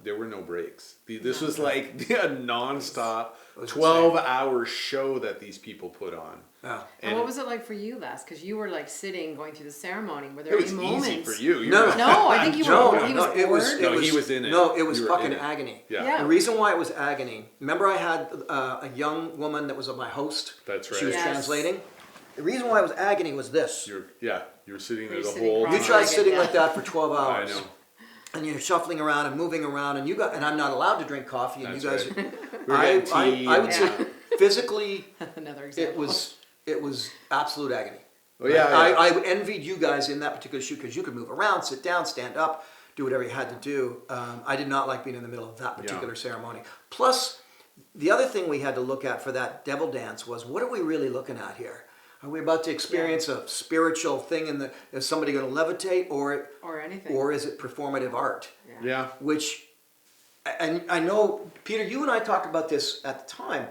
Speaker 8: There were no breaks. This was like a nonstop 12-hour show that these people put on.
Speaker 10: Yeah.
Speaker 9: And what was it like for you, Les? Because you were like sitting, going through the ceremony. Were there any moments?
Speaker 8: It was easy for you.
Speaker 9: No, I think you were. He was bored.
Speaker 8: He was in it.
Speaker 10: No, it was fucking agony.
Speaker 8: Yeah.
Speaker 10: The reason why it was agony. Remember, I had a young woman that was my host.
Speaker 8: That's right.
Speaker 10: She was translating. The reason why it was agony was this.
Speaker 8: You were sitting there the whole.
Speaker 10: You tried sitting like that for 12 hours.
Speaker 8: I know.
Speaker 10: And you're shuffling around and moving around, and I'm not allowed to drink coffee, and
Speaker 8: That's
Speaker 10: you guys.
Speaker 8: right.
Speaker 10: I would say physically,
Speaker 9: another example.
Speaker 10: It was absolute agony.
Speaker 8: Well, yeah,
Speaker 10: I envied you guys in that particular shoot because you could move around, sit down, stand up, do whatever you had to do. I did not like being in the middle of that particular ceremony. Plus, the other thing we had to look at for that devil dance was, what are we really looking at here? Are we about to experience a spiritual thing is somebody going to levitate or
Speaker 9: anything?
Speaker 10: Or is it performative art?
Speaker 8: Yeah.
Speaker 10: Which, and I know, Peter, you and I talked about this at the time.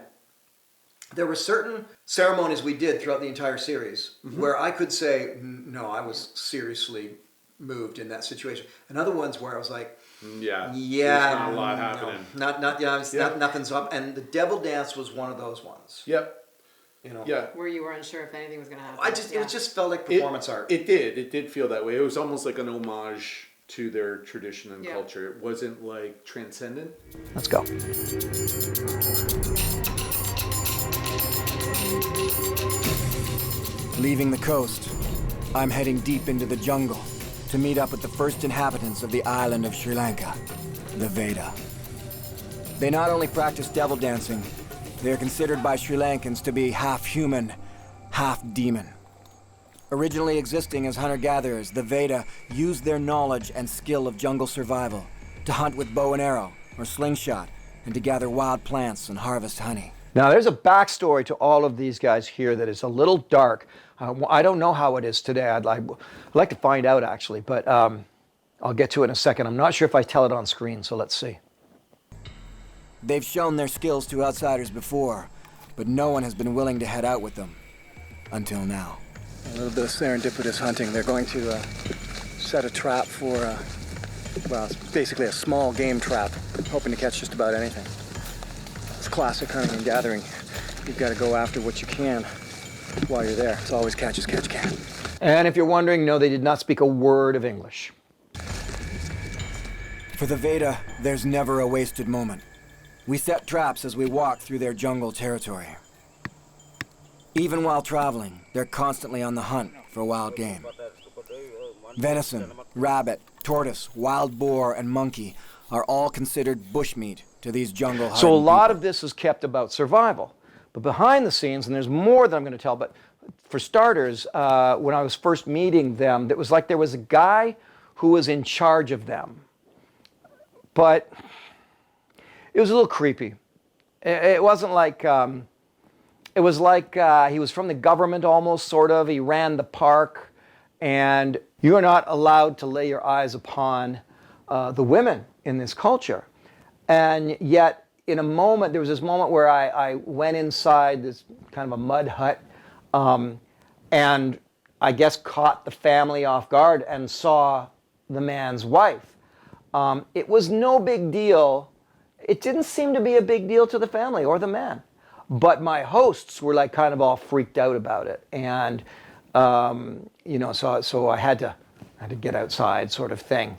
Speaker 10: There were certain ceremonies we did throughout the entire series where I could say, no, I was seriously moved in that situation. And other ones where I was like,
Speaker 8: there's not a lot happening.
Speaker 10: Nothing's up. And the devil dance was one of those ones.
Speaker 8: Yep.
Speaker 9: Where you were unsure if anything was going to happen.
Speaker 10: It just felt like performance art.
Speaker 8: It did feel that way. It was almost like an homage to their tradition and culture. It wasn't like transcendent.
Speaker 1: Let's go.
Speaker 2: Leaving the coast, I'm heading deep into the jungle to meet up with the first inhabitants of the island of Sri Lanka, the Veta. They not only practice devil dancing, they are considered by Sri Lankans to be half human, half demon. Originally existing as hunter-gatherers, the Veta used their knowledge and skill of jungle survival to hunt with bow and arrow or slingshot and to gather wild plants and harvest honey.
Speaker 1: Now, there's a backstory to all of these guys here that is a little dark. I don't know how it is today. I'd like to find out, actually, but I'll get to it in a second. I'm not sure if I tell it on screen, so let's see.
Speaker 2: They've shown their skills to outsiders before, but no one has been willing to head out with them. Until now.
Speaker 17: A little bit of serendipitous hunting. They're going to set a trap for, it's basically a small game trap, hoping to catch just about anything. It's classic hunting and gathering. You've got to go after what you can while you're there. It's always catch as catch can.
Speaker 1: And if you're wondering, no, they did not speak a word of English.
Speaker 2: For the Veta, there's never a wasted moment. We set traps as we walk through their jungle territory. Even while traveling, they're constantly on the hunt for wild game. Venison, rabbit, tortoise, wild boar, and monkey are all considered bushmeat to these jungle hunting
Speaker 1: So a lot of this is kept about survival. But behind the scenes, and there's more that I'm going to tell, but for starters, when I was first meeting them, it was like there was a guy who was in charge of them. But it was a little creepy. It wasn't like, it was like he was from the government almost, sort of. He ran the park, and you are not allowed to lay your eyes upon the women in this culture. And yet, in a moment, there was this moment where I went inside this kind of a mud hut, and I guess caught the family off guard and saw the man's wife. It was no big deal. It didn't seem to be a big deal to the family or the man. But my hosts were like kind of all freaked out about it. And, so I had to get outside sort of thing.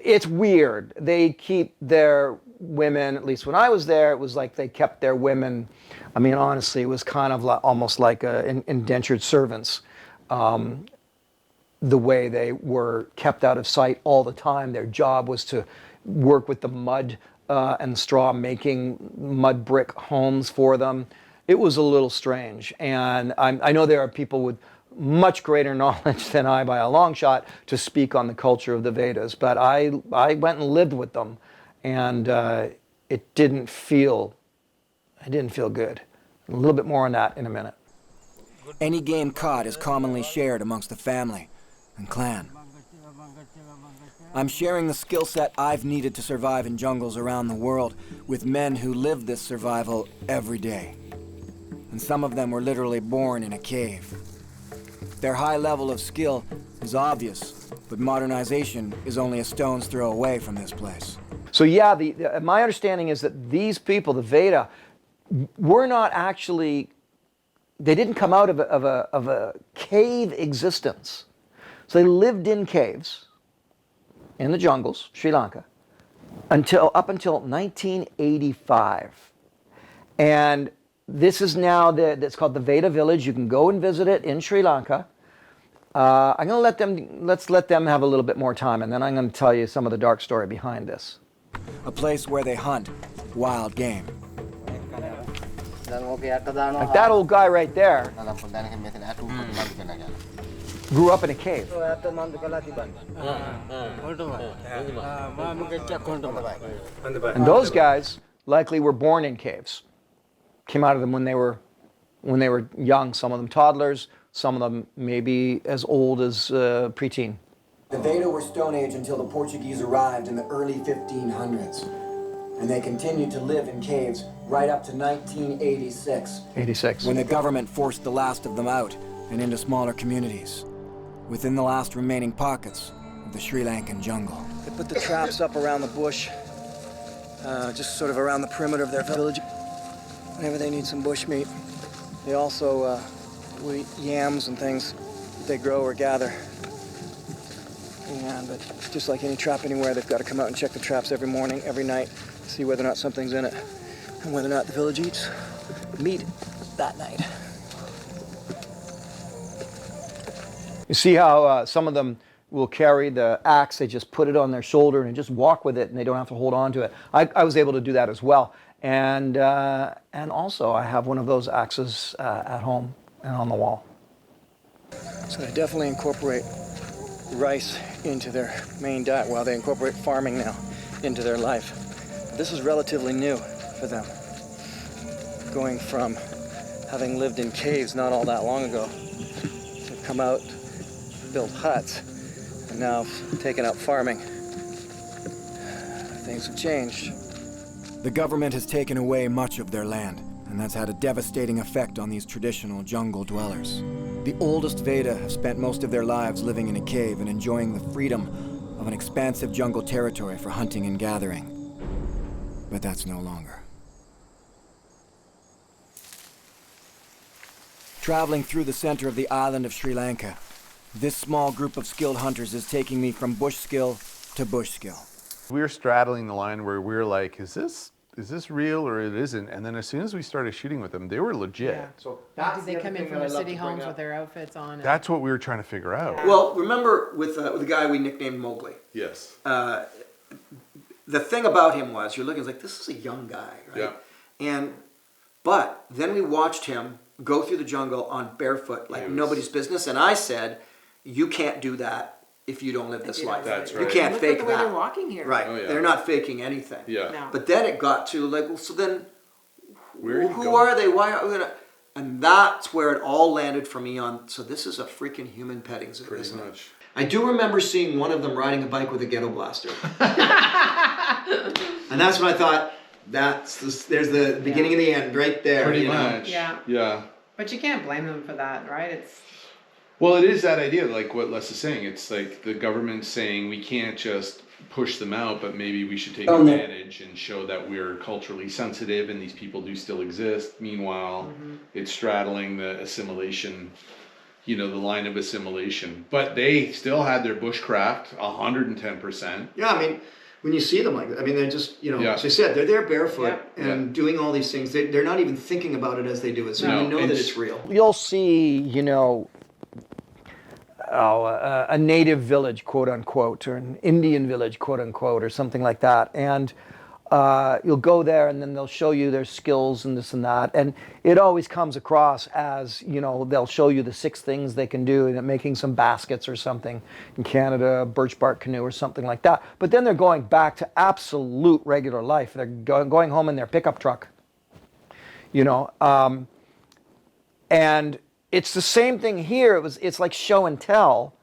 Speaker 1: It's weird. They keep their women, at least when I was there, it was like they kept their women. I mean, honestly, it was kind of like, almost like indentured servants. The way they were kept out of sight all the time. Their job was to work with the mud and straw, making mud brick homes for them. It was a little strange. And I know there are people with much greater knowledge than I by a long shot to speak on the culture of the Vedas, but I went and lived with them, and it didn't feel good. A little bit more on that in a minute.
Speaker 2: Any game caught is commonly shared amongst the family and clan. I'm sharing the skill set I've needed to survive in jungles around the world with men who live this survival every day. And some of them were literally born in a cave. Their high level of skill is obvious, but modernization is only a stone's throw away from this place.
Speaker 1: So yeah, my understanding is that these people, the Veta, were not actually, they didn't come out of a cave existence. So they lived in caves in the jungles, Sri Lanka, up until 1985. And this is now, it's called the Veta village. You can go and visit it in Sri Lanka. I'm going to let's let them have a little bit more time, and then I'm going to tell you some of the dark story behind this.
Speaker 2: A place where they hunt wild game.
Speaker 1: Like that old guy right there grew up in a cave. And those guys likely were born in caves. Came out of them when they were young, some of them toddlers, some of them maybe as old as preteen.
Speaker 2: The Veta were Stone Age until the Portuguese arrived in the early 1500s. And they continued to live in caves right up to 1986. When the government forced the last of them out and into smaller communities, within the last remaining pockets of the Sri Lankan jungle.
Speaker 17: They put the traps up around the bush, just sort of around the perimeter of their village. Whenever they need some bush meat. They also eat yams and things that they grow or gather. But just like any trap anywhere, they've got to come out and check the traps every morning, every night, see whether or not something's in it, and whether or not the village eats meat that night.
Speaker 1: You see how some of them will carry the axe, they just put it on their shoulder and just walk with it, and they don't have to hold on to it. I was able to do that as well. And also I have one of those axes at home and on the wall.
Speaker 17: So they definitely incorporate rice into their main diet. Well, they incorporate farming now into their life. This is relatively new for them. Going from having lived in caves not all that long ago to come out, build huts, and now taking up farming. Things have changed.
Speaker 2: The government has taken away much of their land, and that's had a devastating effect on these traditional jungle dwellers. The oldest Veta have spent most of their lives living in a cave and enjoying the freedom of an expansive jungle territory for hunting and gathering. But that's no longer. Traveling through the center of the island of Sri Lanka, this small group of skilled hunters is taking me from bush skill to bush skill.
Speaker 18: We were straddling the line where we were like, is this real or it isn't? And then as soon as we started shooting with them, they were legit.
Speaker 9: Yeah. So did they come in from their city homes with their outfits on?
Speaker 18: That's what we were trying to figure out.
Speaker 10: Yeah. Well, remember with the guy we nicknamed Mowgli?
Speaker 18: Yes.
Speaker 10: The thing about him was, you're looking, it's like, this is a young guy, right? Yeah. But then we watched him go through the jungle on barefoot like nobody's business, and I said, you can't do that if you don't live this life.
Speaker 18: That's right.
Speaker 10: You can't
Speaker 9: Look
Speaker 10: fake
Speaker 9: at the way
Speaker 10: that.
Speaker 9: they're walking here.
Speaker 10: Right.
Speaker 18: Oh, yeah.
Speaker 10: They're not faking anything.
Speaker 18: Yeah.
Speaker 9: No.
Speaker 10: But then it got to like, well, so then
Speaker 18: who
Speaker 10: are they? Why are we gonna? And that's where it all landed for me on. So this is a freaking human petting zoo,
Speaker 18: Pretty
Speaker 10: isn't
Speaker 18: much.
Speaker 10: it? I do remember seeing one of them riding a bike with a ghetto blaster, and that's when I thought, there's the beginning and the end right there.
Speaker 18: Pretty much.
Speaker 9: Yeah.
Speaker 18: Yeah.
Speaker 9: But you can't blame them for that, right?
Speaker 18: Well, it is that idea, like what Les is saying. It's like the government saying we can't just push them out, but maybe we should take advantage and show that we're culturally sensitive and these people do still exist. Meanwhile, it's straddling the assimilation, the line of assimilation. But they still had their bushcraft 110%.
Speaker 10: Yeah, I mean, when you see them like that, I mean, they're just, as I said, they're there barefoot and doing all these things. They're not even thinking about it as they do it, so you know that it's real.
Speaker 1: You'll see, a native village, quote unquote, or an Indian village, quote unquote, or something like that. And you'll go there and then they'll show you their skills and this and that. And it always comes across as, they'll show you the 6 things they can do, and making some baskets or something in Canada, birch bark canoe or something like that. But then they're going back to absolute regular life. They're going home in their pickup truck, and it's the same thing here. It's like show and tell,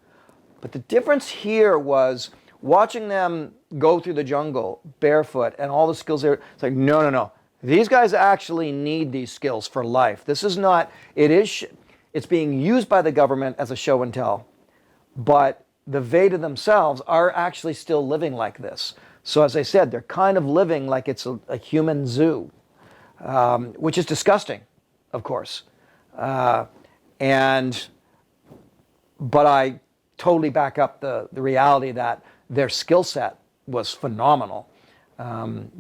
Speaker 1: but the difference here was watching them go through the jungle barefoot and all the skills there. It's like, no. These guys actually need these skills for life. This is not, it's being used by the government as a show and tell, but the Veta themselves are actually still living like this. So as I said, they're kind of living like it's a human zoo, which is disgusting, of course. But I totally back up the reality that their skill set was phenomenal,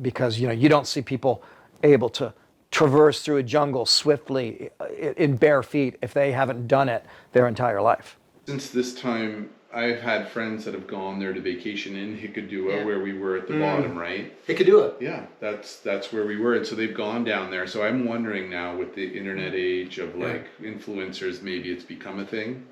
Speaker 1: because you don't see people able to traverse through a jungle swiftly in bare feet if they haven't done it their entire life.
Speaker 8: Since this time, I've had friends that have gone there to vacation in Hikkaduwa, where we were at the bottom, right?
Speaker 10: Hikkaduwa?
Speaker 8: Yeah, that's where we were, and so they've gone down there. So I'm wondering now, with the internet age of influencers, maybe it's become a thing.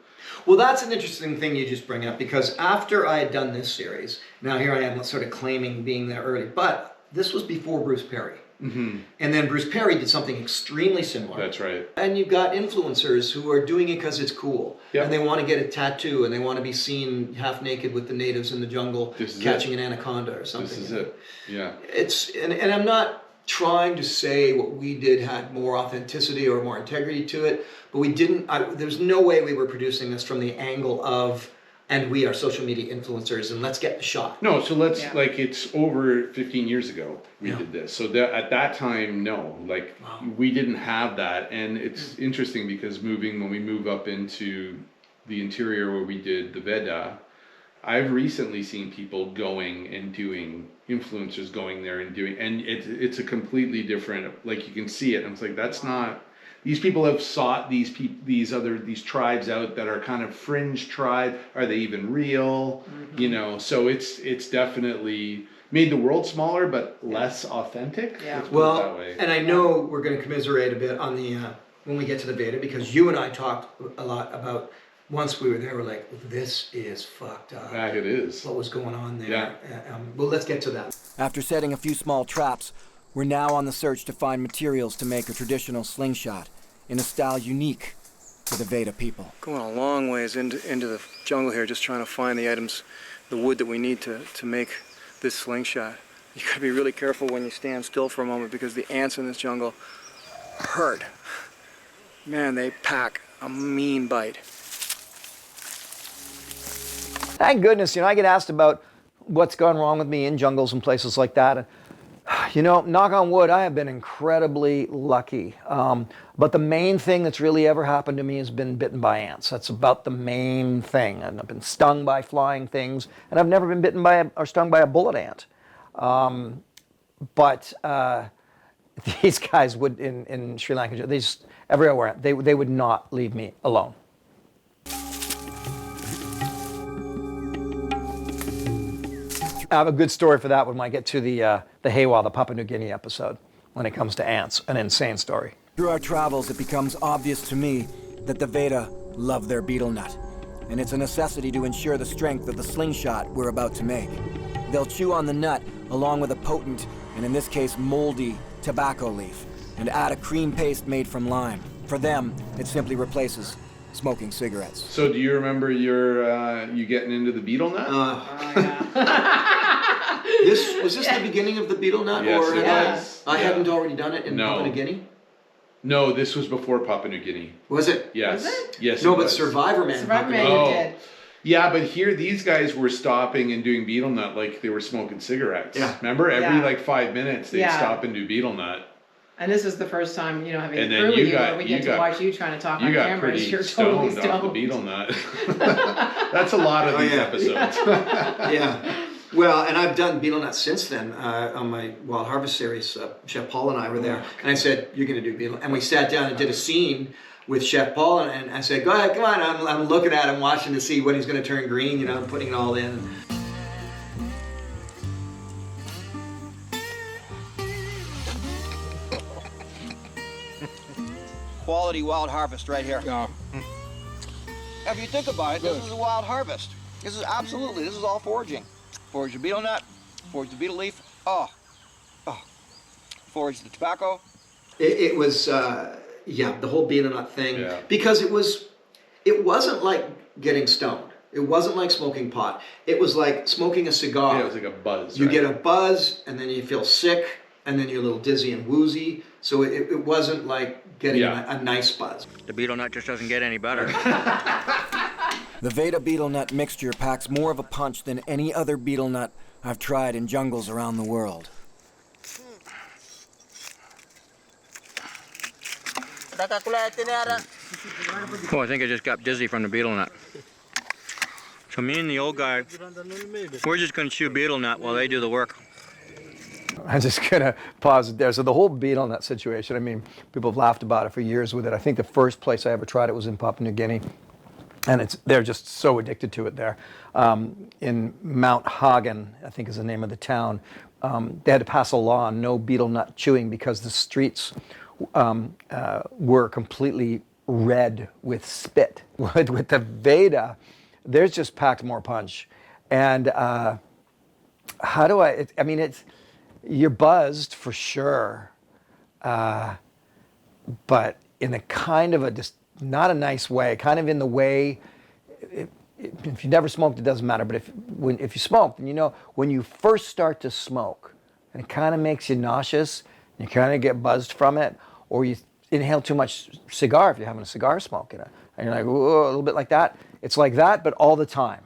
Speaker 10: Well, that's an interesting thing you just bring up, because after I had done this series, now here I am sort of claiming being there early, but this was before Bruce Perry.
Speaker 8: Mm-hmm.
Speaker 10: And then Bruce Perry did something extremely similar.
Speaker 8: That's right.
Speaker 10: And you've got influencers who are doing it because it's cool.
Speaker 8: Yep.
Speaker 10: And they want to get a tattoo, and they want to be seen half naked with the natives in the jungle catching an anaconda or something.
Speaker 8: This is it. Yeah.
Speaker 10: And I'm not trying to say what we did had more authenticity or more integrity to it, but we didn't, there's no way we were producing this from the angle of, and we are social media influencers, and let's get the shot.
Speaker 8: No, so it's over 15 years ago we did this. So at that time, no, we didn't have that. And it's interesting because when we move up into the interior where we did the Veta, I've recently seen people going and doing, influencers going there and doing, and it's a completely different, you can see it. And it's like, that's not, these people have sought these tribes out that are kind of fringe tribe. Are they even real? Mm-hmm. So it's definitely made the world smaller, but less authentic.
Speaker 10: Yeah.
Speaker 8: Let's put it that way.
Speaker 10: And I know we're going to commiserate a bit on the, when we get to the Veta, because you and I talked a lot about, once we were there, we're like, this is fucked up.
Speaker 8: Yeah, it is.
Speaker 10: What was going on there?
Speaker 8: Yeah.
Speaker 10: Well, let's get to that.
Speaker 2: After setting a few small traps, we're now on the search to find materials to make a traditional slingshot in a style unique to the Veta people.
Speaker 17: Going a long ways into the jungle here, just trying to find the items, the wood that we need to make this slingshot. You gotta be really careful when you stand still for a moment, because the ants in this jungle hurt. Man, they pack a mean bite.
Speaker 1: Thank goodness, I get asked about what's gone wrong with me in jungles and places like that. And, knock on wood, I have been incredibly lucky. But the main thing that's really ever happened to me has been bitten by ants. That's about the main thing. And I've been stung by flying things, and I've never been bitten by or stung by a bullet ant. But these guys would, in Sri Lanka, everywhere, they would not leave me alone. I have a good story for that when I get to the Hewa, the Papua New Guinea episode, when it comes to ants, an insane story.
Speaker 2: Through our travels, it becomes obvious to me that the Veta love their betel nut, and it's a necessity to ensure the strength of the slingshot we're about to make. They'll chew on the nut along with a potent, and in this case moldy, tobacco leaf, and add a cream paste made from lime. For them, it simply replaces smoking cigarettes.
Speaker 8: So do you remember you getting into the betel nut?
Speaker 10: Was this the beginning of the betel nut?
Speaker 8: Yes,
Speaker 10: or
Speaker 8: it was.
Speaker 10: I hadn't already done it in Papua New Guinea?
Speaker 8: No, this was before Papua New Guinea.
Speaker 10: Was it?
Speaker 8: Yes.
Speaker 10: Was it?
Speaker 8: Yes.
Speaker 10: No, but Survivorman.
Speaker 9: Survivorman did.
Speaker 8: Yeah, but here these guys were stopping and doing betel nut like they were smoking cigarettes.
Speaker 10: Yeah.
Speaker 8: Remember? Every 5 minutes they'd stop and do betel nut.
Speaker 9: And this is the first time, having
Speaker 8: and
Speaker 9: a
Speaker 8: then
Speaker 9: crew with you, where we get to watch you trying to talk on camera.
Speaker 8: Pretty
Speaker 9: You're
Speaker 8: stoned
Speaker 9: totally
Speaker 8: off the betel nut. That's a lot of these episodes.
Speaker 10: Yeah. Well, and I've done betel nut since then on my Wild Harvest series. Chef Paul and I were there, and I said, "You're going to do betel," and we sat down and did a scene with Chef Paul, and I said, go ahead, come on. I'm looking at him, watching to see when he's going to turn green, you know, and putting it all in.
Speaker 15: Quality wild harvest right here.
Speaker 14: Yeah.
Speaker 15: If you think about it, this is a wild harvest. This is all foraging. Forage the betel nut, forage the betel leaf. Forage the tobacco.
Speaker 10: It was, yeah, the whole betel nut thing.
Speaker 8: Yeah.
Speaker 10: Because it wasn't like getting stoned. It wasn't like smoking pot. It was like smoking a cigar.
Speaker 8: Yeah, it was like a buzz.
Speaker 10: You
Speaker 8: right?
Speaker 10: get a buzz, and then you feel sick, and then you're a little dizzy and woozy. So it wasn't like getting a nice buzz.
Speaker 15: The betel nut just doesn't get any better.
Speaker 2: The Veta betel nut mixture packs more of a punch than any other betel nut I've tried in jungles around the world.
Speaker 15: Oh, I think I just got dizzy from the betel nut. So me and the old guy, we're just going to chew betel nut while they do the work.
Speaker 1: I'm just going to pause it there. So the whole betel nut situation, I mean, people have laughed about it for years with it. I think the first place I ever tried it was in Papua New Guinea. And they're just so addicted to it there. In Mount Hagen, I think is the name of the town, they had to pass a law on no betel nut chewing because the streets were completely red with spit. With the Veta, there's just packed more punch. And I mean, you're buzzed for sure, but in a kind of a just not a nice way, kind of in the way, if you never smoked, it doesn't matter, but if you smoked, and you know, when you first start to smoke, and it kind of makes you nauseous, you kind of get buzzed from it, or you inhale too much cigar if you're having a cigar smoke, and you're like, whoa, a little bit like that. It's like that, but all the time.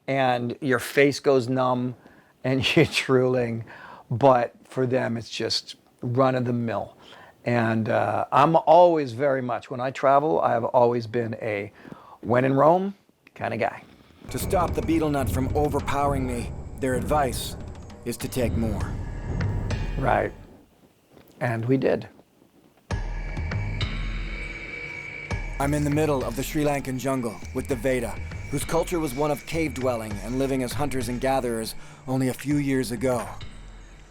Speaker 1: And your face goes numb, and you're drooling, but for them, it's just run of the mill. And I'm always very much, when I travel, I have always been a when in Rome kind of guy.
Speaker 2: To stop the betel nut from overpowering me, their advice is to take more.
Speaker 1: Right. And we did.
Speaker 2: I'm in the middle of the Sri Lankan jungle with the Veta, whose culture was one of cave dwelling and living as hunters and gatherers only a few years ago.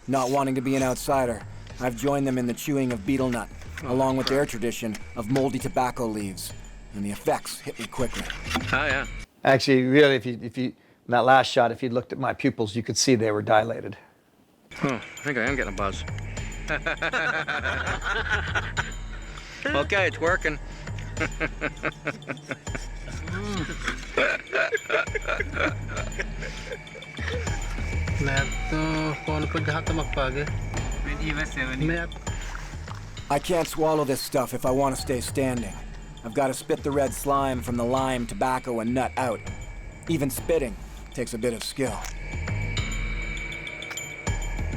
Speaker 2: Not wanting to be an outsider, I've joined them in the chewing of betel nut, along with their tradition of moldy tobacco leaves, and the effects hit me quickly.
Speaker 15: Oh, yeah.
Speaker 1: Actually, really, if you in that last shot, if you looked at my pupils, you could see they were dilated.
Speaker 15: Oh, I think I am getting a buzz. Okay, it's working.
Speaker 2: I can't swallow this stuff if I want to stay standing. I've got to spit the red slime from the lime, tobacco, and nut out. Even spitting takes a bit of skill.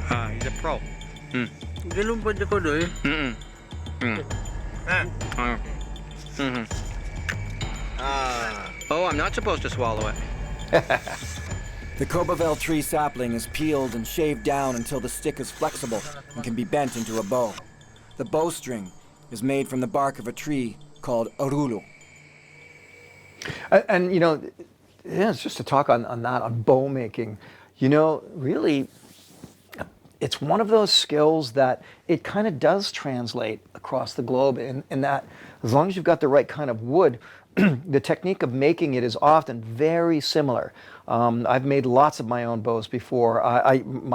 Speaker 15: He's a pro. Oh, I'm not supposed to swallow it.
Speaker 2: The Cobavel tree sapling is peeled and shaved down until the stick is flexible and can be bent into a bow. The bowstring is made from the bark of a tree called arulu.
Speaker 1: And you know, yeah, it's just to talk on that, on bow making. You know, really, it's one of those skills that it kind of does translate across the globe in that as long as you've got the right kind of wood, the technique of making it is often very similar. I've made lots of my own bows before.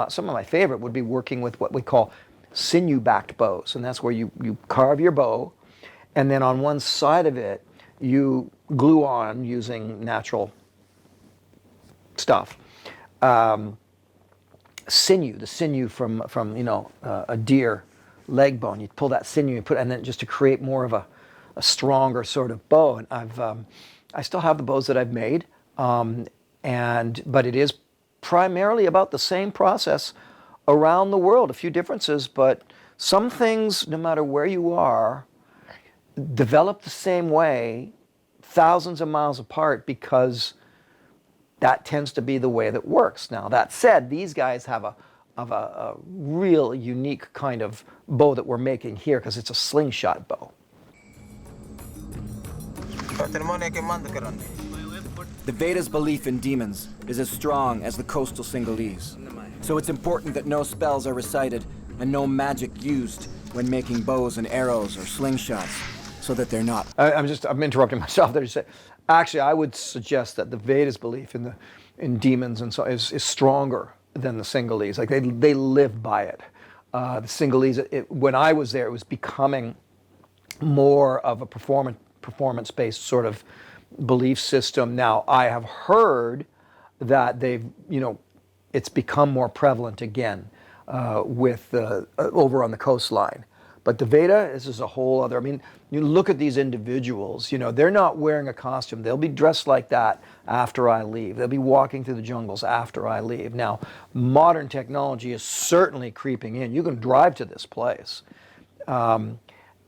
Speaker 1: Some of my favorite would be working with what we call sinew-backed bows, and that's where you carve your bow, and then on one side of it, you glue on using natural stuff. Sinew, the sinew from you know, a deer leg bone. You pull that sinew and then just to create more of a stronger sort of bow. And I still have the bows that I've made, but it is primarily about the same process around the world. A few differences, but some things, no matter where you are, develop the same way, thousands of miles apart, because that tends to be the way that works. Now, that said, these guys have a real unique kind of bow that we're making here because it's a slingshot bow.
Speaker 2: The Veda's belief in demons is as strong as the coastal Sinhalese. So it's important that no spells are recited and no magic used when making bows and arrows or slingshots, so that they're not.
Speaker 1: I'm interrupting myself there to say, actually, I would suggest that the Veda's belief in demons and so is stronger than the Sinhalese. Like they live by it. The Sinhalese, when I was there, it was becoming more of a performance-based sort of belief system. Now, I have heard that it's become more prevalent again with over on the coastline. But the Veta is a whole other, I mean, you look at these individuals, they're not wearing a costume. They'll be dressed like that after I leave. They'll be walking through the jungles after I leave. Now, modern technology is certainly creeping in. You can drive to this place. And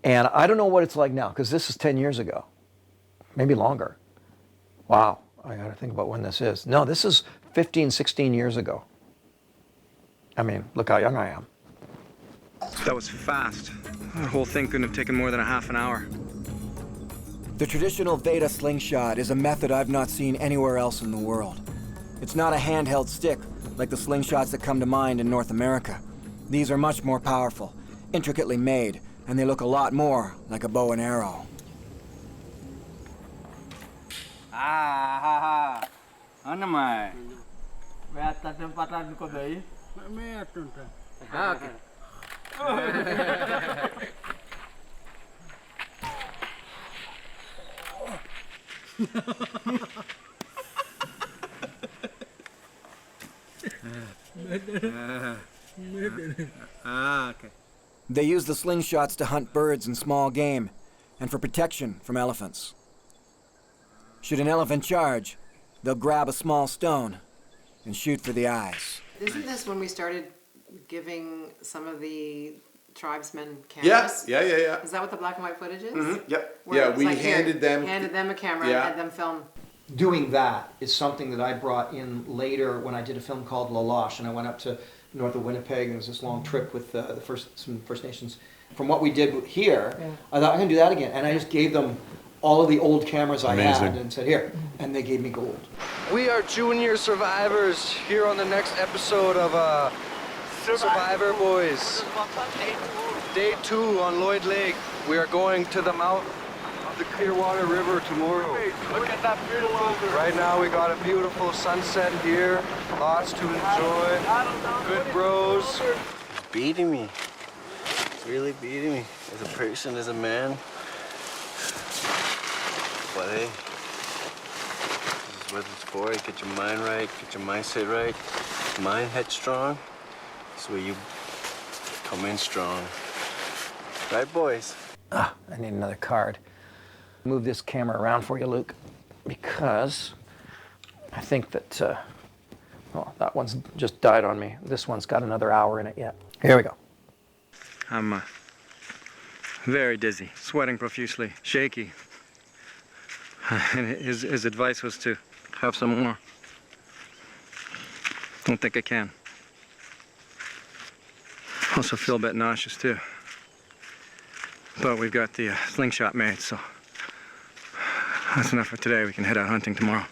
Speaker 1: I don't know what it's like now, because this is 10 years ago, maybe longer. Wow, I got to think about when this is. No, this is 15, 16 years ago. I mean, look how young I am.
Speaker 17: That was fast. The whole thing couldn't have taken more than a half an hour.
Speaker 2: The traditional Veta slingshot is a method I've not seen anywhere else in the world. It's not a handheld stick like the slingshots that come to mind in North America. These are much more powerful, intricately made, and they look a lot more like a bow and arrow.
Speaker 19: Ano mai? Veta tempatan ko daí. Okay.
Speaker 2: Okay. They use the slingshots to hunt birds and small game, and for protection from elephants. Should an elephant charge, they'll grab a small stone and shoot for the eyes.
Speaker 9: Isn't this when we started giving some of the tribesmen cameras?
Speaker 8: Yeah.
Speaker 9: Is that what the black and white footage is?
Speaker 8: Mm-hmm. Yep.
Speaker 9: Where
Speaker 8: Yeah,
Speaker 9: it was
Speaker 8: we
Speaker 9: like,
Speaker 8: handed them
Speaker 9: a camera and had them film.
Speaker 10: Doing that is something that I brought in later when I did a film called La Loche, and I went up to north of Winnipeg, and it was this long trip with some First Nations. From what we did here, I thought, I'm going to do that again. And I just gave them all of the old cameras I had and said, here. And they gave me gold.
Speaker 17: We are junior survivors here on the next episode of Survivor Boys. Day 2 on Lloyd Lake. We are going to the mouth of the Clearwater River tomorrow. Look at that beautiful. Right now we got a beautiful sunset here. Lots to enjoy. Good bros.
Speaker 20: It's beating me. It's really beating me. As a person, as a man. But hey, this is what it's for. Get your mind right, get your mindset right. Mind headstrong. This way you come in strong. Right, boys?
Speaker 1: I need another card. Move this camera around for you, Luke, because I think that, well, that one's just died on me. This one's got another hour in it yet. Here we go.
Speaker 17: I'm very dizzy, sweating profusely, shaky. And his advice was to have some more. Don't think I can. Also feel a bit nauseous too. But we've got the slingshot made, so that's enough for today. We can head out hunting tomorrow.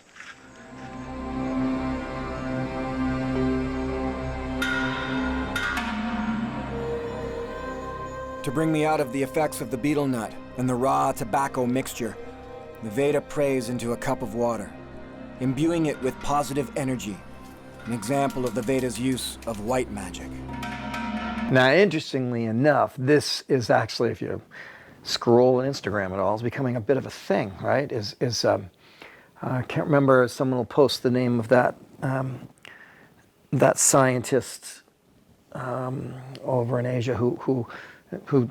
Speaker 2: To bring me out of the effects of the betel nut and the raw tobacco mixture, the Veta prays into a cup of water, imbuing it with positive energy, an example of the Veda's use of white magic.
Speaker 1: Now, interestingly enough, this is actually, if you scroll on Instagram at all, is becoming a bit of a thing, right? I can't remember, someone will post the name of that scientist over in Asia who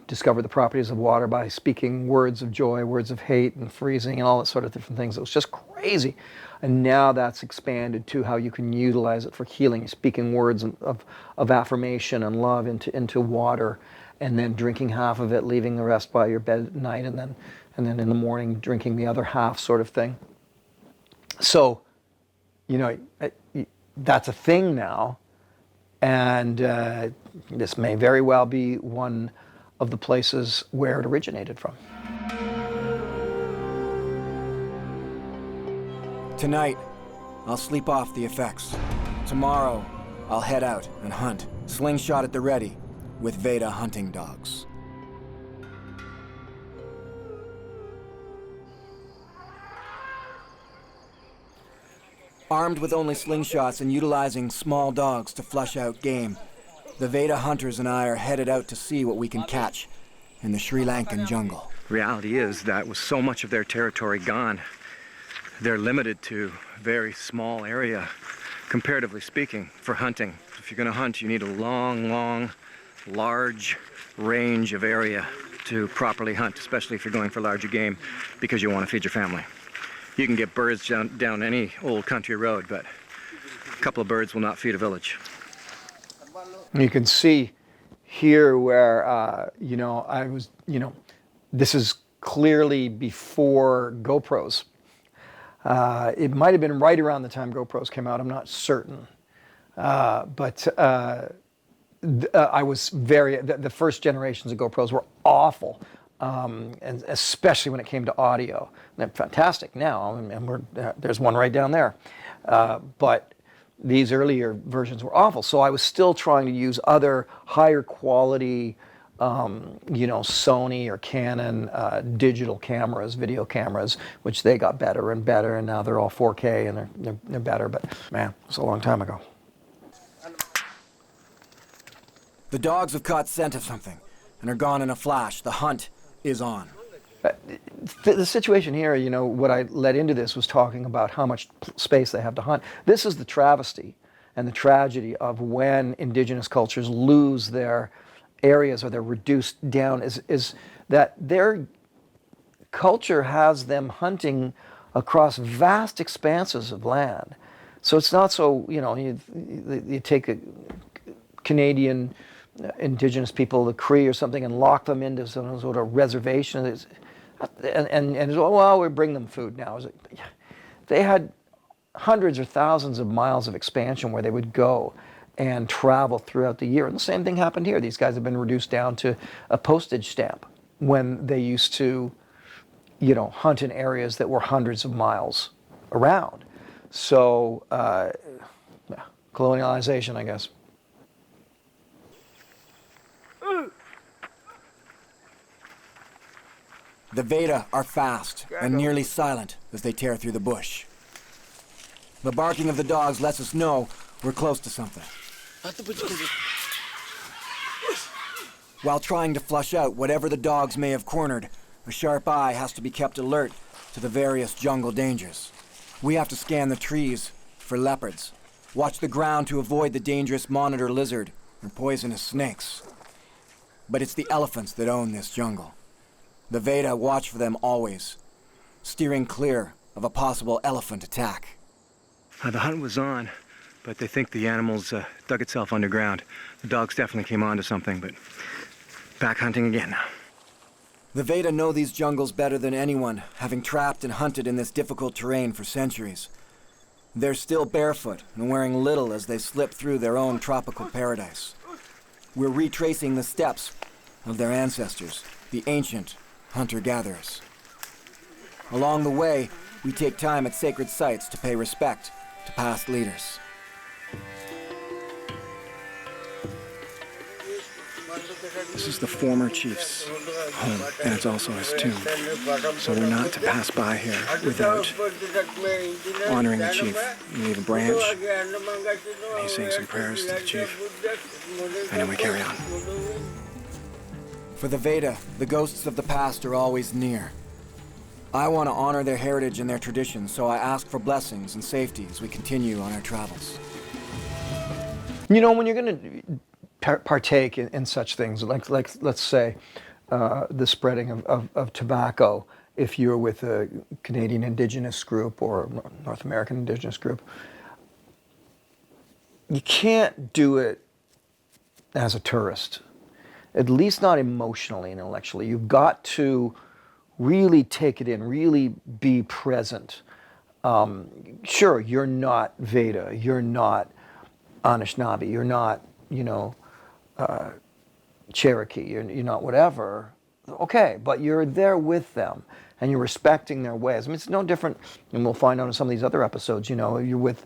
Speaker 1: discovered the properties of water by speaking words of joy, words of hate, and freezing, and all that sort of different things. It was just crazy. And now that's expanded to how you can utilize it for healing, speaking words of affirmation and love into water, and then drinking half of it, leaving the rest by your bed at night, and then in the morning drinking the other half, sort of thing. So, that's a thing now, and this may very well be one of the places where it originated from.
Speaker 2: Tonight, I'll sleep off the effects. Tomorrow, I'll head out and hunt, slingshot at the ready, with Veta hunting dogs. Armed with only slingshots and utilizing small dogs to flush out game, the Veta hunters and I are headed out to see what we can catch in the Sri Lankan jungle.
Speaker 17: Reality is that with so much of their territory gone, they're limited to a very small area, comparatively speaking, for hunting. If you're going to hunt, you need a long, large range of area to properly hunt, especially if you're going for larger game, because you want to feed your family. You can get birds down any old country road, but a couple of birds will not feed a village.
Speaker 1: You can see here where, this is clearly before GoPros. It might have been right around the time GoPros came out, I'm not certain. But I was the first generations of GoPros were awful. And especially when it came to audio. They're fantastic now, and there's one right down there. But these earlier versions were awful. So I was still trying to use other higher quality, Sony or Canon digital cameras, video cameras, which they got better and better, and now they're all 4K and they're better. But man, it was a long time ago.
Speaker 2: The dogs have caught scent of something and are gone in a flash. The hunt is on.
Speaker 1: The situation here, what I led into this was talking about how much space they have to hunt. This is the travesty and the tragedy of when indigenous cultures lose their areas or they're reduced down, is that their culture has them hunting across vast expanses of land. So it's not so, you take a Canadian indigenous people, the Cree or something, and lock them into some sort of reservation. And well, we bring them food now. They had hundreds or thousands of miles of expansion where they would go and travel throughout the year. And the same thing happened here. These guys have been reduced down to a postage stamp when they used to, hunt in areas that were hundreds of miles around. So, colonialization, I guess.
Speaker 2: The Veta are fast and nearly silent as they tear through the bush. The barking of the dogs lets us know we're close to something. While trying to flush out whatever the dogs may have cornered, a sharp eye has to be kept alert to the various jungle dangers. We have to scan the trees for leopards, watch the ground to avoid the dangerous monitor lizard or poisonous snakes. But it's the elephants that own this jungle. The Veta watch for them always, steering clear of a possible elephant attack.
Speaker 17: The hunt was on, but they think the animals dug itself underground. The dogs definitely came onto something, but back hunting again now.
Speaker 2: The Veta know these jungles better than anyone, having trapped and hunted in this difficult terrain for centuries. They're still barefoot and wearing little as they slip through their own tropical paradise. We're retracing the steps of their ancestors, the ancient hunter-gatherers. Along the way, we take time at sacred sites to pay respect to past leaders.
Speaker 17: This is the former chief's home, and it's also his tomb. So we're not to pass by here without honoring the chief. We leave a branch, and he's saying some prayers to the chief, and then we carry on.
Speaker 2: For the Veta, the ghosts of the past are always near. I want to honor their heritage and their traditions, so I ask for blessings and safety as we continue on our travels.
Speaker 1: When you're going to partake in such things, like let's say the spreading of tobacco, if you're with a Canadian Indigenous group or North American Indigenous group, you can't do it as a tourist. At least not emotionally and intellectually. You've got to really take it in, really be present. Sure, you're not Veta, you're not Anishinaabe, you're not, Cherokee, you're not whatever. Okay, but you're there with them. and you're respecting their ways. I mean, it's no different, and we'll find out in some of these other episodes, you know, you're with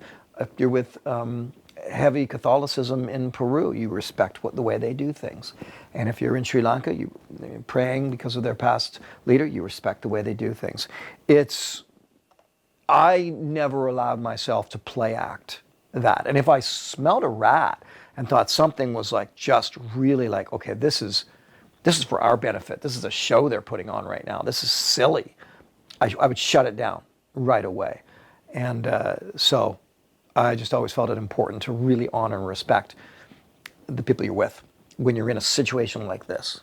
Speaker 1: heavy Catholicism in Peru, you respect the way they do things. And if you're in Sri Lanka, you're praying because of their past leader, you respect the way they do things. I never allowed myself to play act that. And if I smelled a rat and thought something was like just really like, okay, this is for our benefit. This is a show they're putting on right now. This is silly. I would shut it down right away. And so I just always felt it important to really honor and respect the people you're with when you're in a situation like this.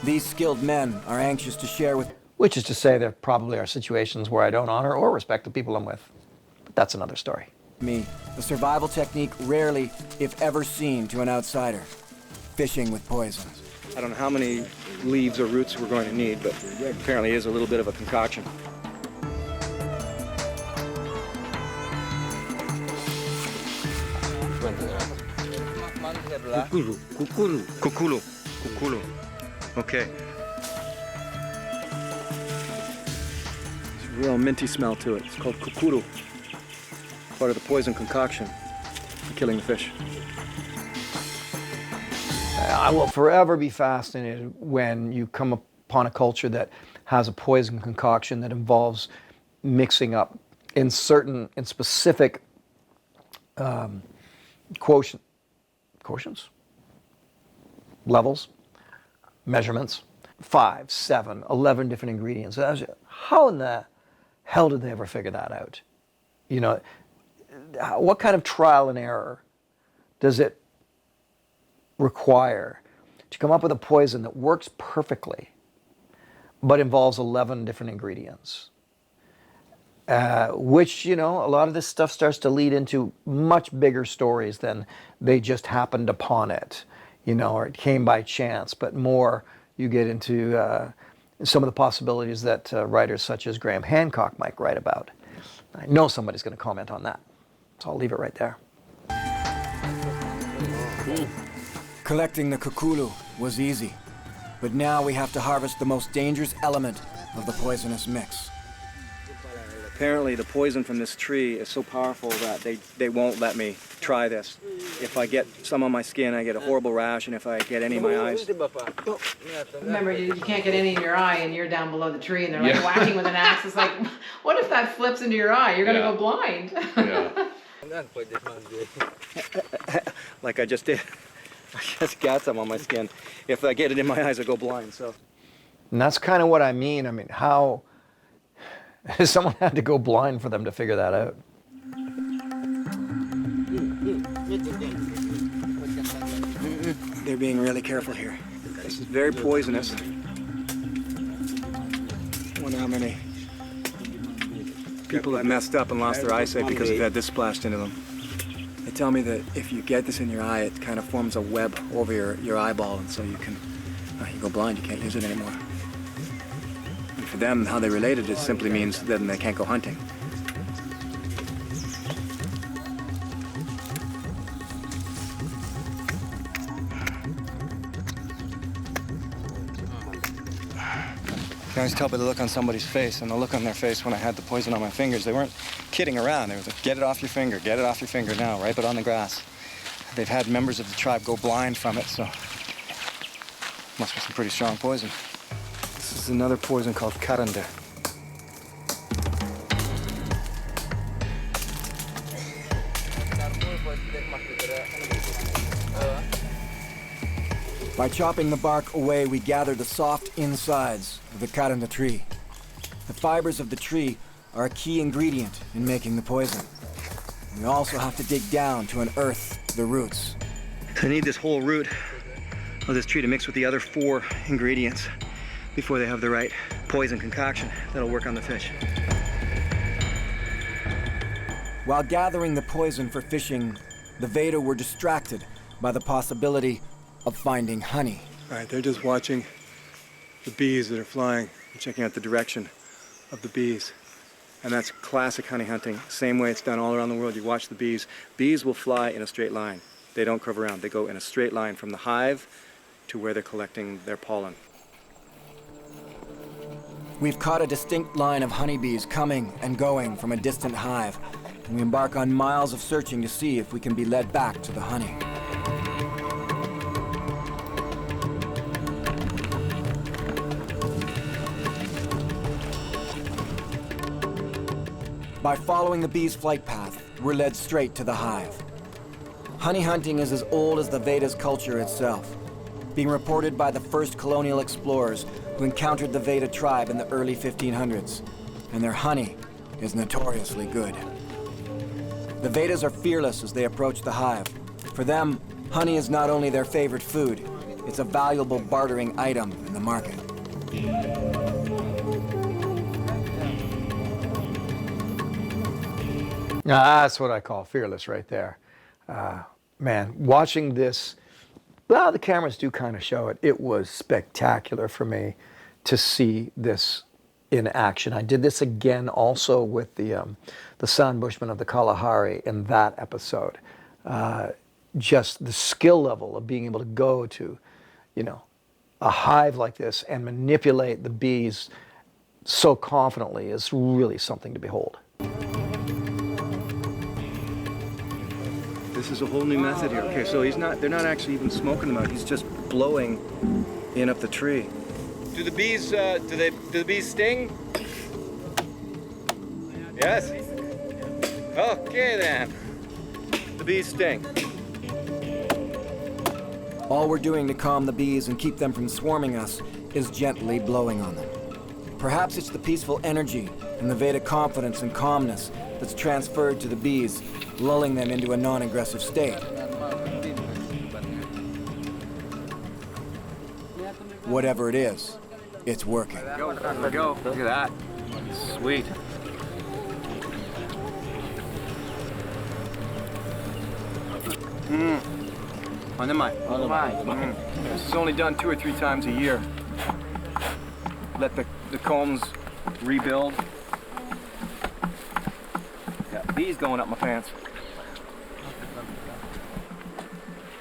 Speaker 2: These skilled men are anxious to share with...
Speaker 1: Which is to say there probably are situations where I don't honor or respect the people I'm with. But that's another story.
Speaker 2: Me, the survival technique rarely, if ever seen to an outsider. Fishing with poison.
Speaker 17: I don't know how many leaves or roots we're going to need, but there apparently is a little bit of a concoction. Kukulu. Okay. There's a real minty smell to it. It's called kukuru. Part of the poison concoction for killing the fish.
Speaker 1: I will forever be fascinated when you come upon a culture that has a poison concoction that involves mixing up in specific quotients, levels, measurements, 5, 7, 11 different ingredients. How in the hell did they ever figure that out? You know, what kind of trial and error does it require to come up with a poison that works perfectly but involves 11 different ingredients? Which, you know, a lot of this stuff starts to lead into much bigger stories than they just happened upon it, you know, or it came by chance, but more you get into some of the possibilities that writers such as Graham Hancock might write about. I know somebody's going to comment on that, so I'll leave it right there.
Speaker 2: Collecting the kukulu was easy, but now we have to harvest the most dangerous element of the poisonous mix.
Speaker 17: Apparently the poison from this tree is so powerful that they won't let me try this. If I get some on my skin, I get a horrible rash, and if I get any in my eyes...
Speaker 9: Remember, you can't get any in your eye, and you're down below the tree, and they're like whacking with an axe. It's like, what if that flips into your eye? You're going to go blind.
Speaker 17: Like I just did. I just got some on my skin. If I get it in my eyes, I go blind, so...
Speaker 1: And that's kind of what I mean. I mean, how... Someone had to go blind for them to figure that out.
Speaker 17: They're being really careful here. This is very poisonous. I wonder how many people have messed up and lost their eyesight because they've had this splashed into them. They tell me that if you get this in your eye, it kind of forms a web over your eyeball, and so you go blind, you can't use it anymore. And for them, how they relate it simply means that they can't go hunting. You can always tell by the look on somebody's face, and the look on their face when I had the poison on my fingers. They weren't kidding around. They were like, get it off your finger now, ripe it on the grass. They've had members of the tribe go blind from it, so must be some pretty strong poison. This is another poison called karanda.
Speaker 2: By chopping the bark away, we gather the soft insides of the karanda tree. The fibers of the tree are a key ingredient in making the poison. We also have to dig down to unearth the roots.
Speaker 17: They need this whole root of this tree to mix with the other 4 ingredients before they have the right poison concoction that'll work on the fish.
Speaker 2: While gathering the poison for fishing, the Veta were distracted by the possibility of finding honey.
Speaker 17: All right, they're just watching the bees that are flying and checking out the direction of the bees. And that's classic honey hunting, same way it's done all around the world. You watch the bees. Bees will fly in a straight line. They don't curve around. They go in a straight line from the hive to where they're collecting their pollen.
Speaker 2: We've caught a distinct line of honeybees coming and going from a distant hive, and we embark on miles of searching to see if we can be led back to the honey. By following the bee's flight path, we're led straight to the hive. Honey hunting is as old as the Veta's culture itself, being reported by the first colonial explorers who encountered the Veta tribe in the early 1500s, and their honey is notoriously good. The Vedas are fearless as they approach the hive. For them, honey is not only their favorite food, it's a valuable bartering item in the market.
Speaker 1: Now, that's what I call fearless right there. Man, watching this, well, the cameras do kind of show it. It was spectacular for me to see this in action. I did this again also with the Sound Bushmen of the Kalahari in that episode. Just the skill level of being able to go to, you know, a hive like this and manipulate the bees so confidently is really something to behold.
Speaker 17: This is a whole new method here. Okay, so they're not actually even smoking them out. He's just blowing in up the tree.
Speaker 20: Do the bees, do the bees sting? Yes? Okay then. The bees sting.
Speaker 2: All we're doing to calm the bees and keep them from swarming us is gently blowing on them. Perhaps it's the peaceful energy and the Veda confidence and calmness that's transferred to the bees, lulling them into a non-aggressive state. Whatever it is, it's working.
Speaker 20: Go, go. Look at that. Sweet. On the mic.
Speaker 17: This is only done 2 or 3 times a year. Let the combs rebuild. Yeah, bees going up my pants.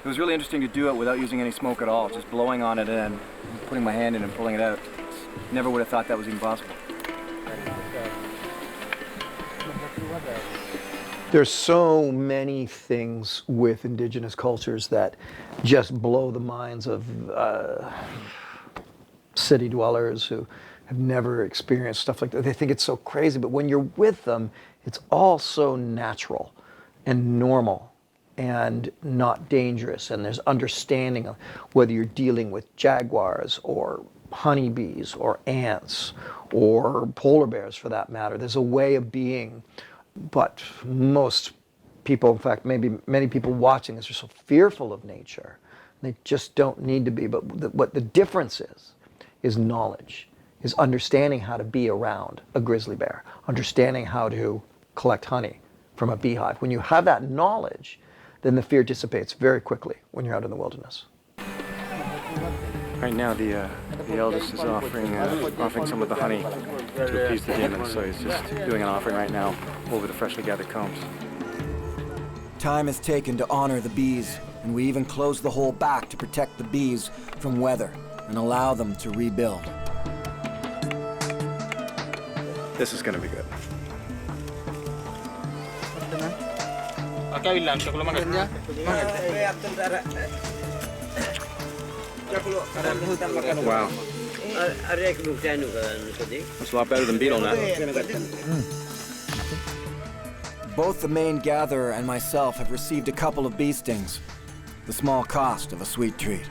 Speaker 17: It was really interesting to do it without using any smoke at all, just blowing on it and putting my hand in and pulling it out. Never would have thought that was even possible.
Speaker 1: There's so many things with indigenous cultures that just blow the minds of city dwellers who have never experienced stuff like that. They think it's so crazy, but when you're with them, it's all so natural and normal and not dangerous, and there's understanding of whether you're dealing with jaguars or honeybees or ants or polar bears for that matter. There's a way of being, but most people, in fact, maybe many people watching this are so fearful of nature. They just don't need to be, but what the difference is knowledge, is understanding how to be around a grizzly bear, understanding how to collect honey from a beehive. When you have that knowledge, then the fear dissipates very quickly when you're out in the wilderness.
Speaker 17: Right now, the eldest is offering some of the honey to appease the demons, so he's just doing an offering right now over the freshly gathered combs.
Speaker 2: Time is taken to honor the bees, and we even close the hole back to protect the bees from weather and allow them to rebuild.
Speaker 17: This is going to be good. Wow. That's a lot better than beetle nut.
Speaker 2: Both the main gatherer and myself have received a couple of bee stings, the small cost of a sweet treat.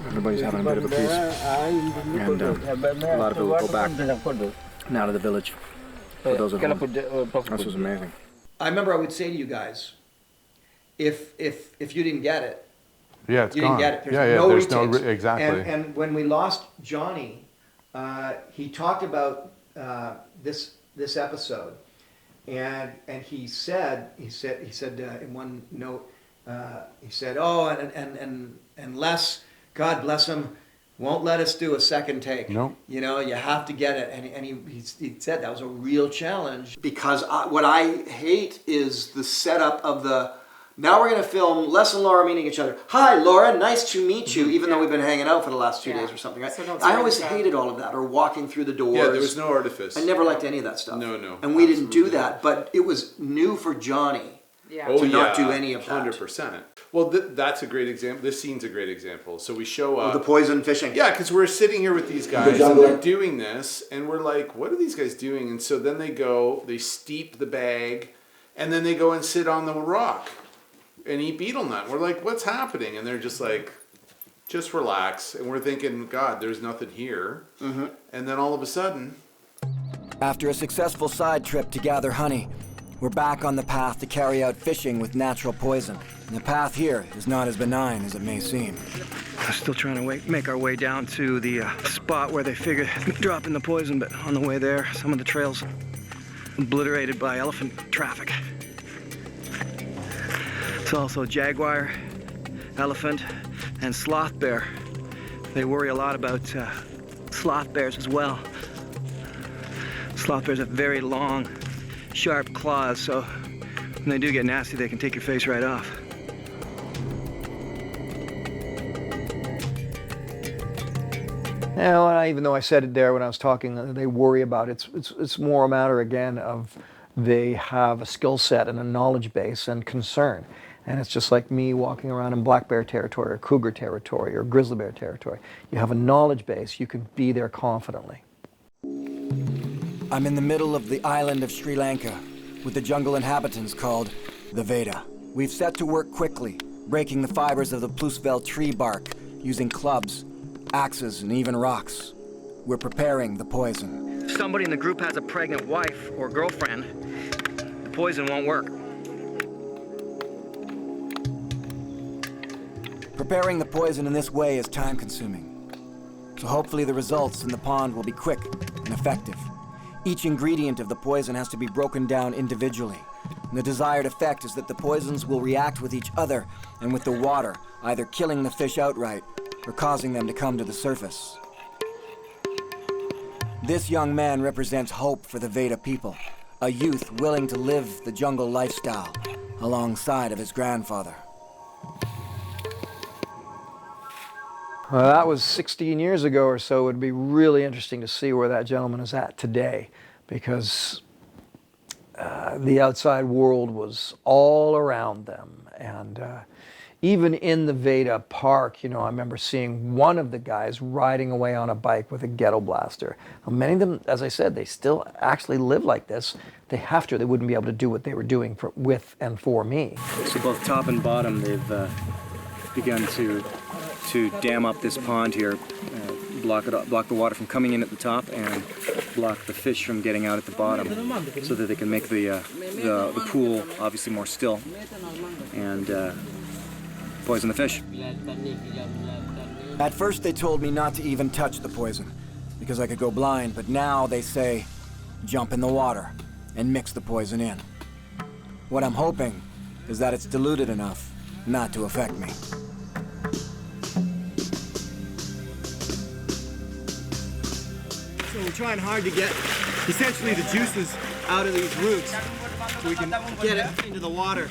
Speaker 17: Everybody's having a bit of a piece, and a lot of it will go back now to the village for those at home. This was amazing.
Speaker 10: I remember I would say to you guys, if you didn't get it,
Speaker 18: yeah, it's
Speaker 10: you
Speaker 18: gone.
Speaker 10: didn't get it.
Speaker 18: There's no
Speaker 10: retakes.
Speaker 18: exactly.
Speaker 10: And when we lost Johnny, he talked about this episode, and he said in one note, he said, oh, and Les, God bless him, won't let us do a second take.
Speaker 18: No.
Speaker 10: You know, you have to get it. And he said that was a real challenge. Because what I hate is the setup of the Now we're going to film Les and Laura meeting each other. Hi, Laura, nice to meet you, even though we've been hanging out for the last 2 days or something, right?
Speaker 9: So
Speaker 10: I always hated all of that, or walking through the doors.
Speaker 8: Yeah, there was no artifice.
Speaker 10: I never liked any of that stuff.
Speaker 8: No.
Speaker 10: And we didn't do that, but it was new for Johnny to not do any of that.
Speaker 8: 100%. Well, that's a great example. This scene's a great example. So we show up.
Speaker 10: The poison fishing.
Speaker 8: Yeah, because we're sitting here with these guys and they're doing this, and we're like, what are these guys doing? And so then they steep the bag, and then they go and sit on the rock and eat beetle nut. We're like, what's happening? And they're just like, just relax. And we're thinking, God, there's nothing here.
Speaker 10: Mm-hmm.
Speaker 8: And then all of a sudden...
Speaker 2: After a successful side trip to gather honey, we're back on the path to carry out fishing with natural poison. And the path here is not as benign as it may seem.
Speaker 17: We're still trying to make our way down to the spot where they figured dropping the poison, but on the way there, some of the trails obliterated by elephant traffic. It's also jaguar, elephant, and sloth bear. They worry a lot about sloth bears as well. Sloth bears have very long, sharp claws, so when they do get nasty, they can take your face right off.
Speaker 1: Well, even though I said it there when I was talking, they worry about it. It's more a matter, again, of they have a skill set and a knowledge base and concern. And it's just like me walking around in black bear territory or cougar territory or grizzly bear territory. You have a knowledge base, you can be there confidently.
Speaker 2: I'm in the middle of the island of Sri Lanka with the jungle inhabitants called the Veta. We've set to work quickly, breaking the fibers of the plusvel tree bark using clubs, axes, and even rocks. We're preparing the poison.
Speaker 17: If somebody in the group has a pregnant wife or girlfriend, the poison won't work.
Speaker 2: Preparing the poison in this way is time-consuming. So hopefully the results in the pond will be quick and effective. Each ingredient of the poison has to be broken down individually. And the desired effect is that the poisons will react with each other and with the water, either killing the fish outright or causing them to come to the surface. This young man represents hope for the Veta people, a youth willing to live the jungle lifestyle alongside of his grandfather.
Speaker 1: Well, that was 16 years ago or so. It would be really interesting to see where that gentleman is at today, because the outside world was all around them. And even in the Veta Park, I remember seeing one of the guys riding away on a bike with a ghetto blaster. Many of them, as I said, they still actually live like this. They have to. They wouldn't be able to do what they were doing with and for me.
Speaker 17: So both top and bottom, they've begun to dam up this pond here, block the water from coming in at the top, and block the fish from getting out at the bottom, so that they can make the pool obviously more still and poison the fish.
Speaker 2: At first they told me not to even touch the poison because I could go blind, but now they say jump in the water and mix the poison in. What I'm hoping is that it's diluted enough not to affect me.
Speaker 17: So we're trying hard to get essentially the juices out of these roots so we can get it into the water.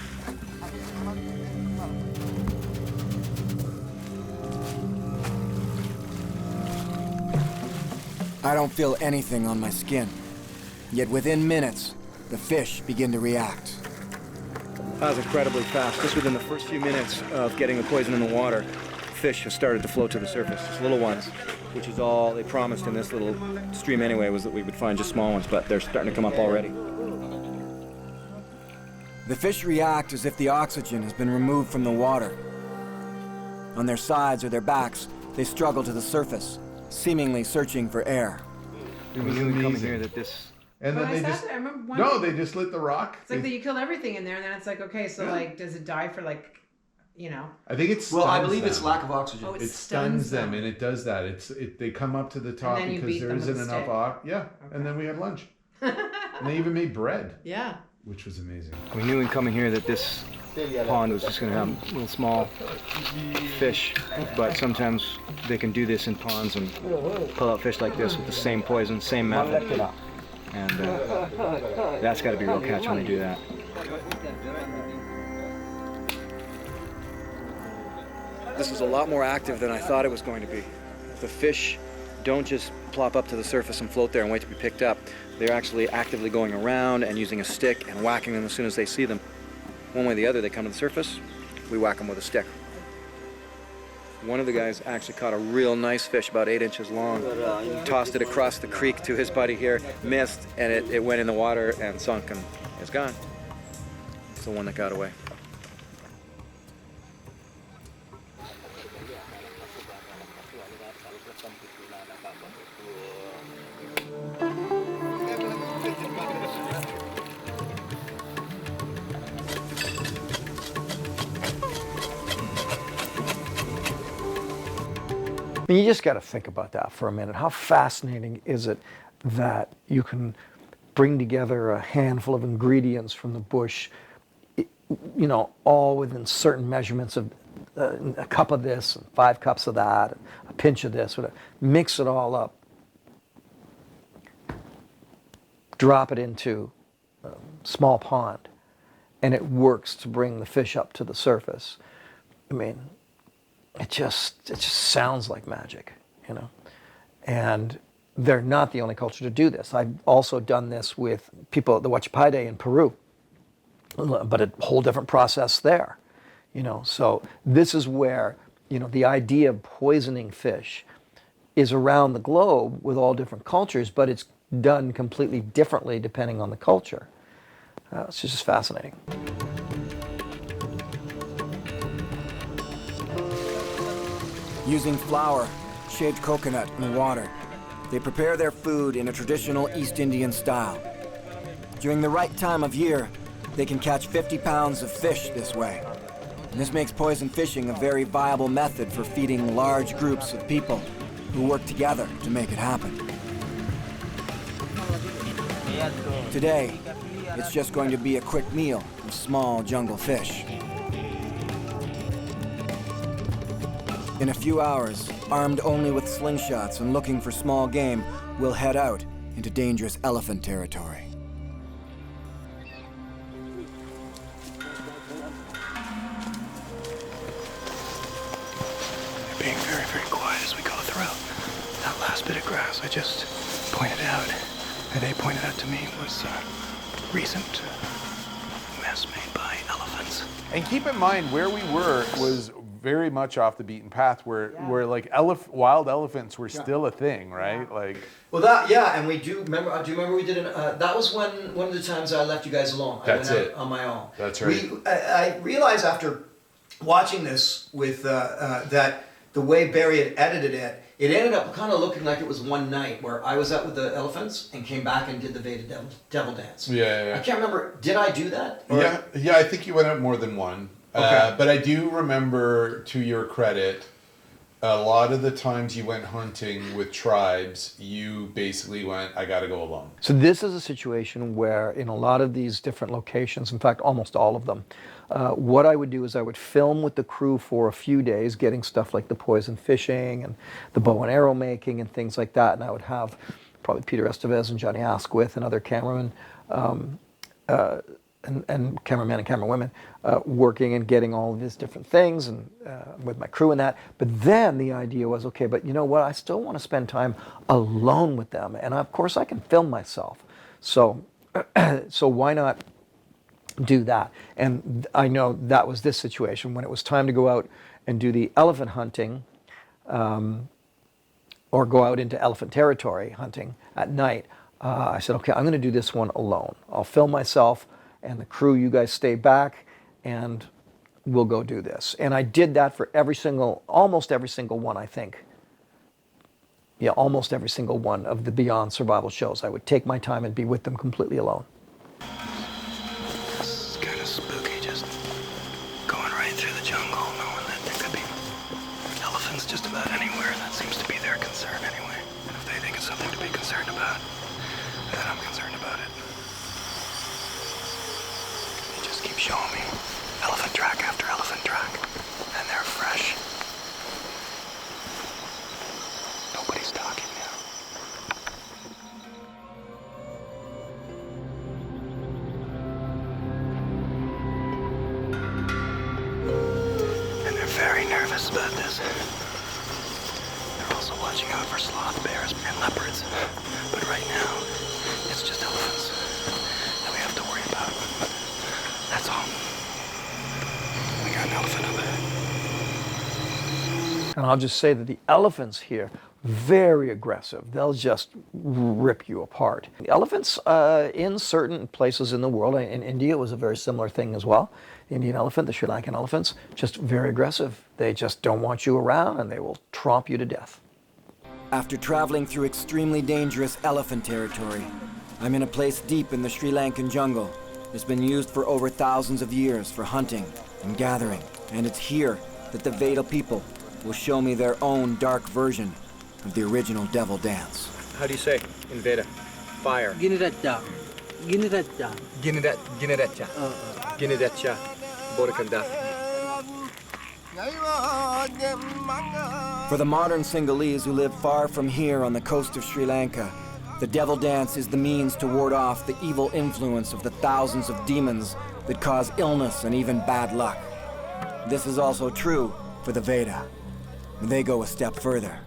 Speaker 2: I don't feel anything on my skin, yet within minutes, the fish begin to react.
Speaker 17: That was incredibly fast. Just within the first few minutes of getting the poison in the water, fish have started to float to the surface, just little ones, which is all they promised in this little stream anyway, was that we would find just small ones, but they're starting to come up already.
Speaker 2: The fish react as if the oxygen has been removed from the water. On their sides or their backs, they struggle to the surface, seemingly searching for air.
Speaker 17: We knew coming here that this...
Speaker 8: And then they just... they just lit the rock.
Speaker 9: It's like that you kill everything in there, and then it's like, okay, so like, does it die for like,
Speaker 8: I think it's
Speaker 10: well, I believe it's lack of oxygen.
Speaker 9: Oh,
Speaker 8: it stuns them, and it does that. They come up to the top because there isn't enough oxygen. Yeah, okay. And then we had lunch. And they even made bread.
Speaker 9: Yeah.
Speaker 8: Which was amazing.
Speaker 17: We knew in coming here that this pond was just going to have little small fish, but sometimes they can do this in ponds and pull out fish like this with the same poison, same method. And that's got to be a real catch when they do that. This is a lot more active than I thought it was going to be. The fish don't just plop up to the surface and float there and wait to be picked up. They're actually actively going around and using a stick and whacking them as soon as they see them. One way or the other, they come to the surface, we whack them with a stick. One of the guys actually caught a real nice fish, about 8 inches long, tossed it across the creek to his buddy here, missed, and it went in the water and sunk and it's gone. It's the one that got away.
Speaker 1: I mean, you just got to think about that for a minute. How fascinating is it that you can bring together a handful of ingredients from the bush, you know, all within certain measurements of a cup of this, and 5 cups of that, a pinch of this, whatever. Mix it all up, drop it into a small pond, and it works to bring the fish up to the surface. I mean, it just sounds like magic, you know. And they're not the only culture to do this. I've also done this with people at the Huachipaide in Peru, but a whole different process there, you know. So this is where, you know, the idea of poisoning fish is around the globe with all different cultures, but it's done completely differently depending on the culture. It's just fascinating.
Speaker 2: Using flour, shaved coconut, and water, they prepare their food in a traditional East Indian style. During the right time of year, they can catch 50 pounds of fish this way. And this makes poison fishing a very viable method for feeding large groups of people who work together to make it happen. Today, it's just going to be a quick meal of small jungle fish. In a few hours, armed only with slingshots and looking for small game, we'll head out into dangerous elephant territory.
Speaker 7: They're being very, very quiet as we go through. That last bit of grass I just pointed out, that they pointed out to me, was a recent mess made by elephants.
Speaker 18: And keep in mind, where we were was very much off the beaten path, where like wild elephants were still a thing, right? Like,
Speaker 10: well, and we do remember. Do you remember we did that was one of the times I left you guys alone.
Speaker 18: That's
Speaker 10: I went
Speaker 18: it.
Speaker 10: out on my own.
Speaker 18: That's right.
Speaker 10: I realized after watching this with that the way Barry had edited it, it ended up kind of looking like it was one night where I was out with the elephants and came back and did the Veta devil dance.
Speaker 18: Yeah.
Speaker 10: I can't remember. Did I do that?
Speaker 18: Yeah. I think you went out more than one.
Speaker 10: Okay.
Speaker 18: But I do remember, to your credit, a lot of the times you went hunting with tribes, you basically went, I gotta go alone.
Speaker 1: So this is a situation where in a lot of these different locations, in fact, almost all of them, what I would do is I would film with the crew for a few days, getting stuff like the poison fishing and the bow and arrow making and things like that. And I would have probably Peter Estevez and Johnny Asquith and other cameramen, and cameramen and camerawomen working and getting all of these different things and with my crew and that. But then the idea was, okay, but you know what? I still want to spend time alone with them. And of course I can film myself. So, so why not do that? And I know that was this situation when it was time to go out and do the elephant hunting, or go out into elephant territory hunting at night. I said, okay, I'm going to do this one alone. I'll film myself, and the crew, you guys stay back, and we'll go do this. And I did that for almost every single one, I think. Yeah, almost every single one of the Beyond Survival shows. I would take my time and be with them completely alone.
Speaker 7: It's kind of spooky, just going right through the jungle, knowing that there could be elephants just about anywhere. That seems to be their concern anyway. And if they think it's something to be concerned about, then I'm concerned about it. They just keep showing me elephant track after elephant track, and they're fresh. Nobody's talking now. And they're very nervous. is about this. They're also watching out for sloth bears and leopards. But right now, it's just elephants that we have to worry about. That's all. We got an elephant up ahead.
Speaker 1: And I'll just say that the elephants here, very aggressive. They'll just rip you apart. The elephants in certain places in the world, in India it was a very similar thing as well. The Indian elephant, the Sri Lankan elephants, just very aggressive. They just don't want you around and they will tromp you to death.
Speaker 2: After traveling through extremely dangerous elephant territory, I'm in a place deep in the Sri Lankan jungle. It's been used for over thousands of years for hunting and gathering. And it's here that the Veta people will show me their own dark version of the original devil dance.
Speaker 17: How do you say in Veda? Fire.
Speaker 19: Giniracha. Giniracha.
Speaker 17: Giniracha. Giniracha. Bodhikanda.
Speaker 2: For the modern Sinhalese who live far from here on the coast of Sri Lanka, the devil dance is the means to ward off the evil influence of the thousands of demons that cause illness and even bad luck. This is also true for the Veta. They go a step further.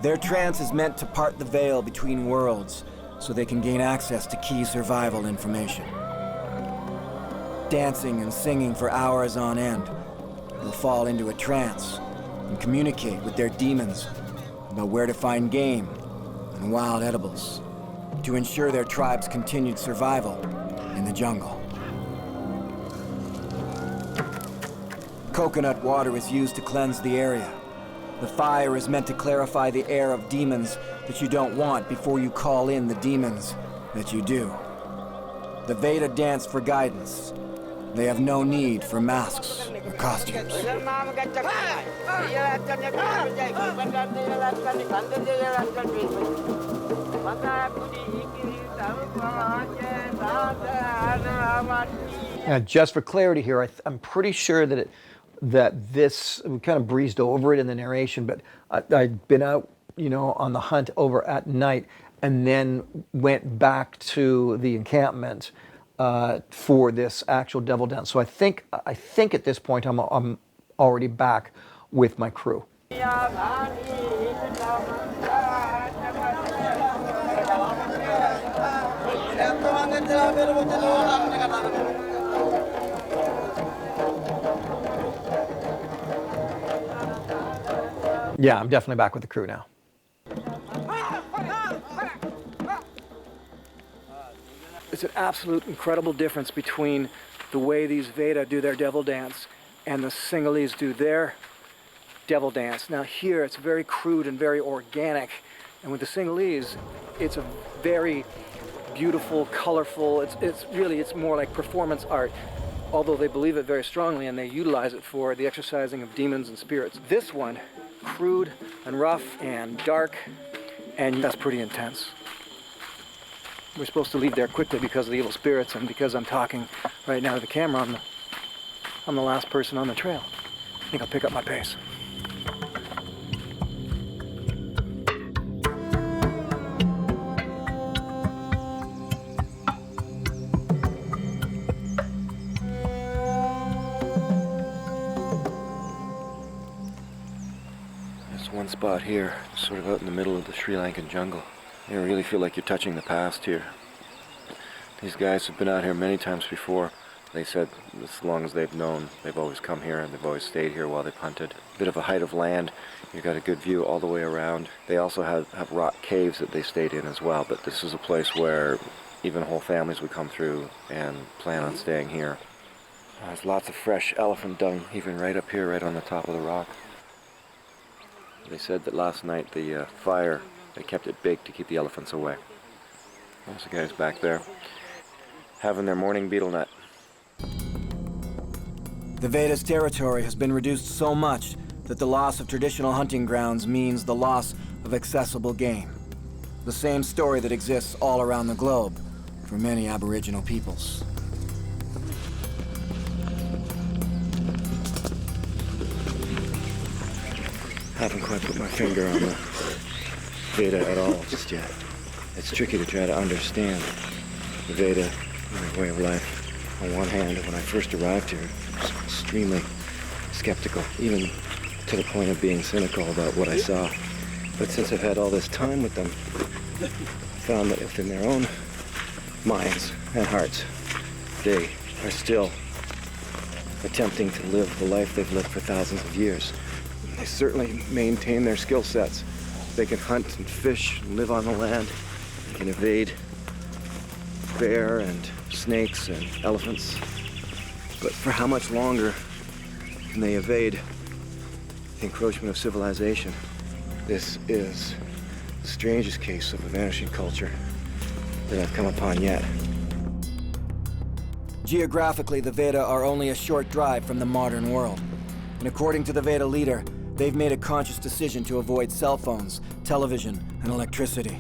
Speaker 2: Their trance is meant to part the veil between worlds so they can gain access to key survival information. Dancing and singing for hours on end, they'll fall into a trance and communicate with their demons about where to find game and wild edibles to ensure their tribe's continued survival in the jungle. Coconut water is used to cleanse the area. The fire is meant to clarify the air of demons that you don't want before you call in the demons that you do. The Veta dance for guidance. They have no need for masks or costumes.
Speaker 1: Now, just for clarity here, I'm pretty sure that this, we kind of breezed over it in the narration, but I'd been out, on the hunt over at night and then went back to the encampment for this actual devil dance. So I think at this point I'm already back with my crew. Yeah, I'm definitely back with the crew now.
Speaker 17: It's an absolute incredible difference between the way these Veta do their devil dance and the Sinhalese do their devil dance. Now here it's very crude and very organic, and with the Sinhalese it's a very beautiful, colorful, it's more like performance art, although they believe it very strongly and they utilize it for the exercising of demons and spirits. This one, crude and rough and dark, and that's pretty intense. We're supposed to leave there quickly because of the evil spirits, and because I'm talking right now to the camera, I'm the last person on the trail. I think I'll pick up my pace.
Speaker 20: There's one spot here, sort of out in the middle of the Sri Lankan jungle. You really feel like you're touching the past here. These guys have been out here many times before. They said as long as they've known, they've always come here and they've always stayed here while they've hunted. A bit of a height of land. You've got a good view all the way around. They also have rock caves that they stayed in as well, but this is a place where even whole families would come through and plan on staying here. There's lots of fresh elephant dung, even right up here, right on the top of the rock. They said that last night the fire, they kept it big to keep the elephants away. There's the guys back there, having their morning beetle nut.
Speaker 2: The Veda's territory has been reduced so much that the loss of traditional hunting grounds means the loss of accessible game. The same story that exists all around the globe for many Aboriginal peoples.
Speaker 20: Haven't quite put my finger on the Veta at all just yet. It's tricky to try to understand the Veta and their way of life. On one hand, when I first arrived here, it was extremely
Speaker 17: skeptical, even to the point of being cynical about what I saw. But since I've had all this time with them, I found that within their own minds and hearts, they are still attempting to live the life they've lived for thousands of years. They certainly maintain their skill sets. They can hunt and fish and live on the land. They can evade bear and snakes and elephants. But for how much longer can they evade the encroachment of civilization? This is the strangest case of a vanishing culture that I've come upon yet.
Speaker 2: Geographically, the Veta are only a short drive from the modern world. And according to the Veta leader, they've made a conscious decision to avoid cell phones, television, and electricity.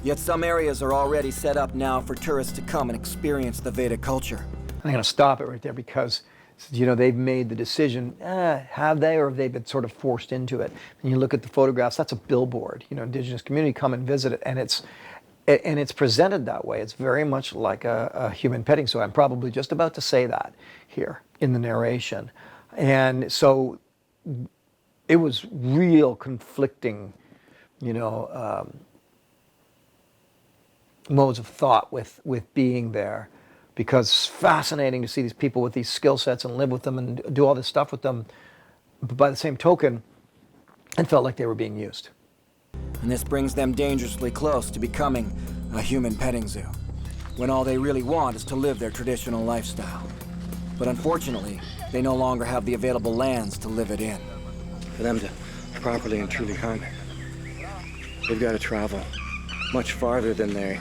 Speaker 2: Yet some areas are already set up now for tourists to come and experience the Veta culture.
Speaker 1: I'm going to stop it right there because, you know, they've made the decision. Have they, or have they been sort of forced into it? And you look at the photographs, that's a billboard. You know, indigenous community come and visit it, and it's presented that way. It's very much like a human petting zoo. I'm probably just about to say that here in the narration. And so it was real conflicting, you know, modes of thought with being there, because it's fascinating to see these people with these skill sets and live with them and do all this stuff with them. But by the same token, it felt like they were being used.
Speaker 2: And this brings them dangerously close to becoming a human petting zoo, when all they really want is to live their traditional lifestyle. But unfortunately, they no longer have the available lands to live it in.
Speaker 17: For them to properly and truly hunt, they've got to travel much farther than they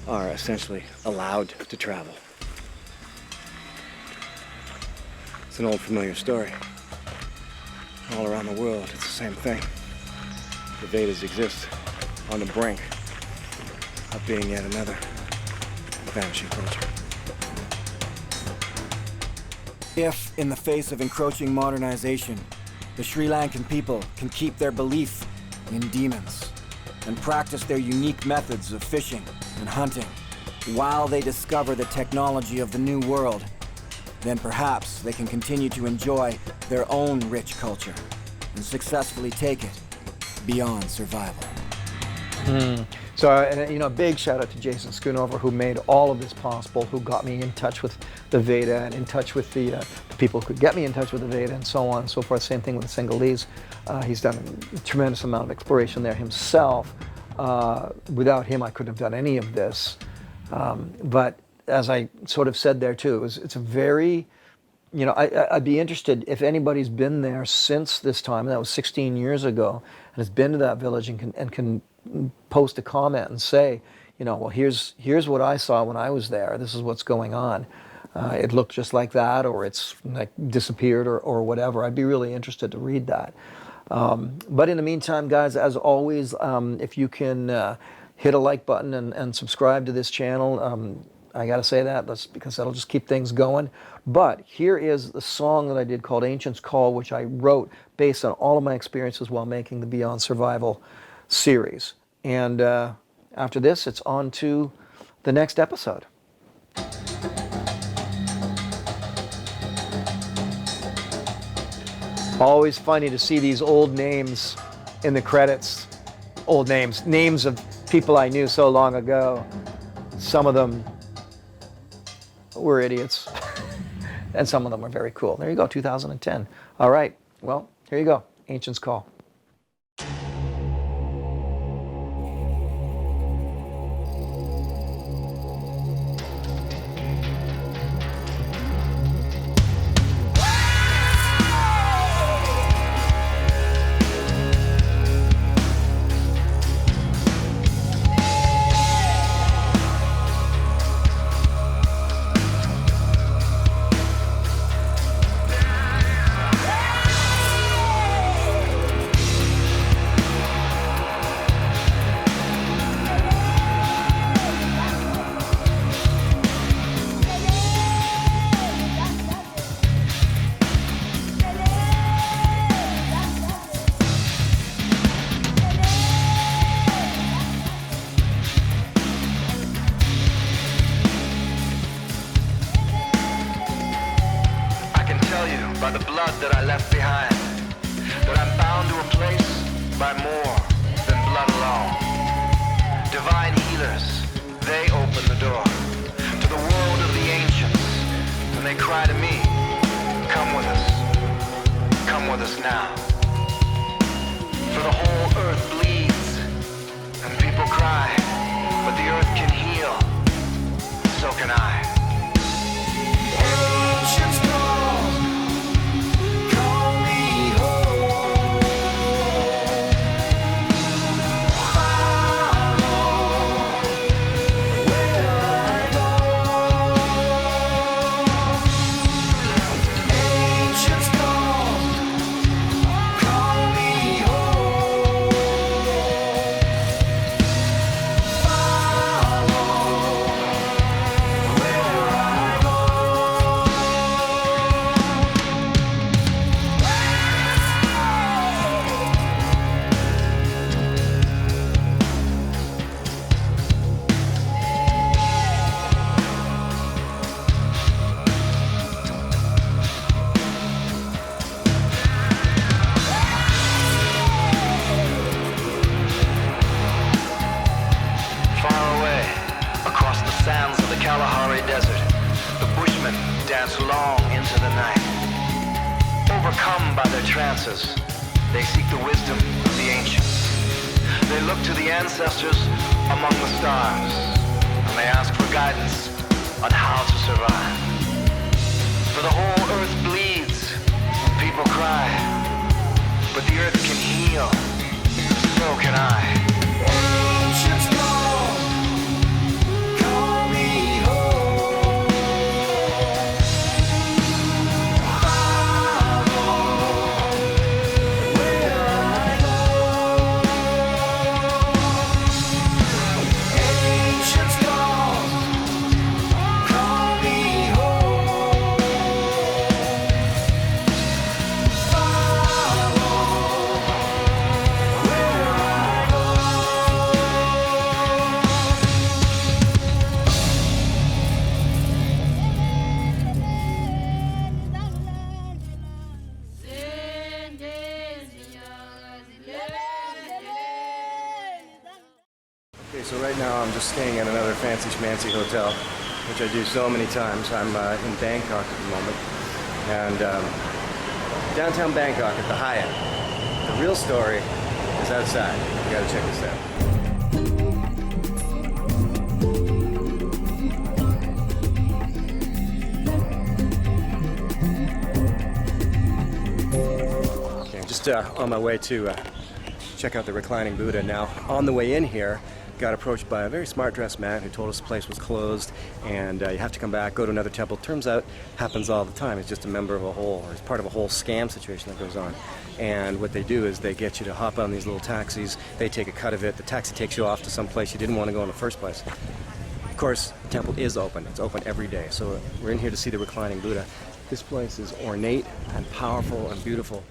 Speaker 17: are essentially allowed to travel. It's an old familiar story. All around the world, it's the same thing. The Vedas exist on the brink of being yet another vanishing culture.
Speaker 2: If, in the face of encroaching modernization, the Sri Lankan people can keep their belief in demons and practice their unique methods of fishing and hunting while they discover the technology of the new world, then perhaps they can continue to enjoy their own rich culture and successfully take it beyond survival.
Speaker 1: So, you know, big shout out to Jason Schoonover, who made all of this possible, who got me in touch with the Veta and in touch with the people who could get me in touch with the Veta and so on and so forth. Same thing with the Singhalese. He's done a tremendous amount of exploration there himself. Without him, I couldn't have done any of this. But as I sort of said there too, it's a very, you know, I'd be interested if anybody's been there since this time, and that was 16 years ago, and has been to that village and can post a comment and say, you know, well, here's what I saw when I was there. This is what's going on. It looked just like that, or it's like disappeared, or whatever. I'd be really interested to read that. But in the meantime, guys, as always, if you can hit a like button and subscribe to this channel, I got to say that's because that'll just keep things going. But here is the song that I did called Ancient's Call, which I wrote based on all of my experiences while making the Beyond Survival series. And after this, it's on to the next episode. Always funny to see these old names in the credits. Old names of people I knew so long ago. Some of them were idiots, and some of them were very cool. There you go, 2010. All right, well, here you go, Ancient's Call.
Speaker 7: not alone. Divine healers, they open the door to the world of the ancients. And they cry to me, come with us now. For the whole earth bleeds, and people cry, but the earth can heal, so can I. Ancients call me home. Follow where I go. Ancients call me home. Follow where I go. Far away, across the sands of the Kalahari Desert, the bushmen dance long into the night. Overcome by their trances, they seek the wisdom of the ancients. They look to the ancestors among the stars, and they ask for guidance on how to survive. For the whole earth bleeds, people cry, but the earth can heal, so can I. Ancients call me home. Follow where I go. Ancients call me home. Follow where I go.
Speaker 17: Okay, so right now I'm just staying in another fancy schmancy hotel, which I do so many times. I'm in Bangkok at the moment, and downtown Bangkok at the Hyatt. The real story is outside. You gotta check this out. Okay, just on my way to check out the reclining Buddha. Now, on the way in here, got approached by a very smart dressed man who told us the place was closed and you have to come back, go to another temple. Turns out, happens all the time. It's just a member of a whole, or it's part of a whole scam situation that goes on. And what they do is they get you to hop on these little taxis, they take a cut of it, the taxi takes you off to some place you didn't want to go in the first place. Of course, the temple is open. It's open every day. So we're in here to see the reclining Buddha. This place is ornate and powerful and beautiful.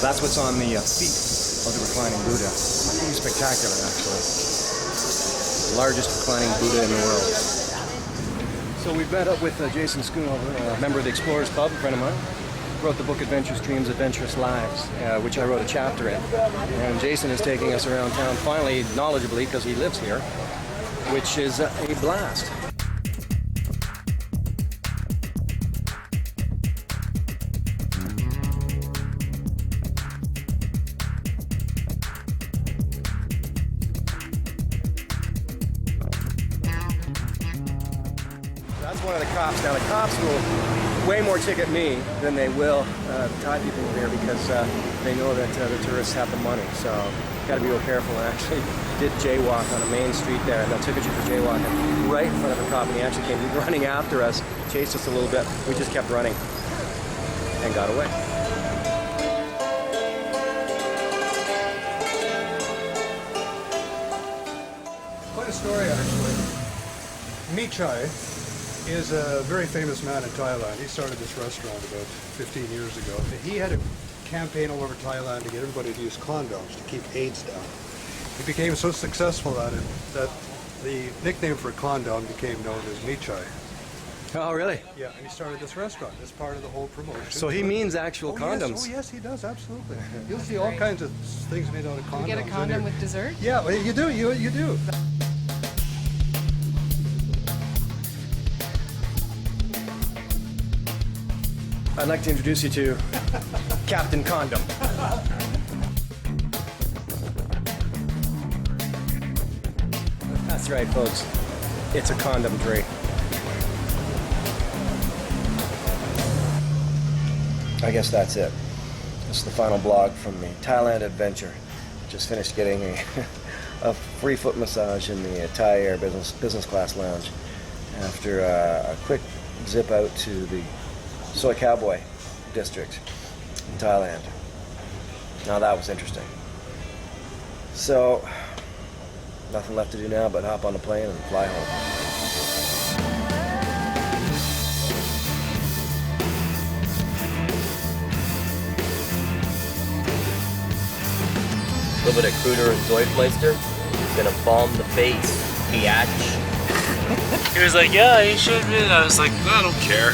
Speaker 17: That's what's on the feet of the reclining Buddha. Pretty spectacular, actually. The largest reclining Buddha in the world. So we've met up with Jason Schoonover, a member of the Explorers Club, a friend of mine. Wrote the book Adventures, Dreams, Adventurous Lives, which I wrote a chapter in. And Jason is taking us around town, finally, knowledgeably, because he lives here, which is a blast. That's one of the cops. Now, the cops will way more ticket me than they will the Thai people here because they know that the tourists have the money. So, got to be real careful. And actually did jaywalk on a main street there, and they'll ticket you for jaywalking right in front of a cop. And he actually came running after us, chased us a little bit. We just kept running and got away.
Speaker 21: Quite a story, actually. Michai is a very famous man in Thailand. He started this restaurant about 15 years ago. He had a campaign all over Thailand to get everybody to use condoms to keep AIDS down. He became so successful at it that the nickname for condom became known as Michai.
Speaker 17: Oh, really?
Speaker 21: Yeah, and he started this restaurant. That's part of the whole promotion.
Speaker 17: So he means actual condoms.
Speaker 21: Yes. Oh, yes, he does, absolutely. You'll see all kinds of things made out of condoms.
Speaker 9: You get a condom with dessert?
Speaker 21: Yeah, well, you do, you do.
Speaker 17: I'd like to introduce you to Captain Condom. That's right, folks. It's a condom tree. I guess that's it. This is the final blog from the Thailand adventure. Just finished getting a free foot massage in the Thai Air business class lounge after a quick zip out to the Soy Cowboy district in Thailand. Now that was interesting. So, nothing left to do now but hop on the plane and fly home.
Speaker 3: A little bit of Kruder and Zoidmeister. Gonna balm the face, biatch.
Speaker 4: He was like, yeah, you should be. I was like, I don't care.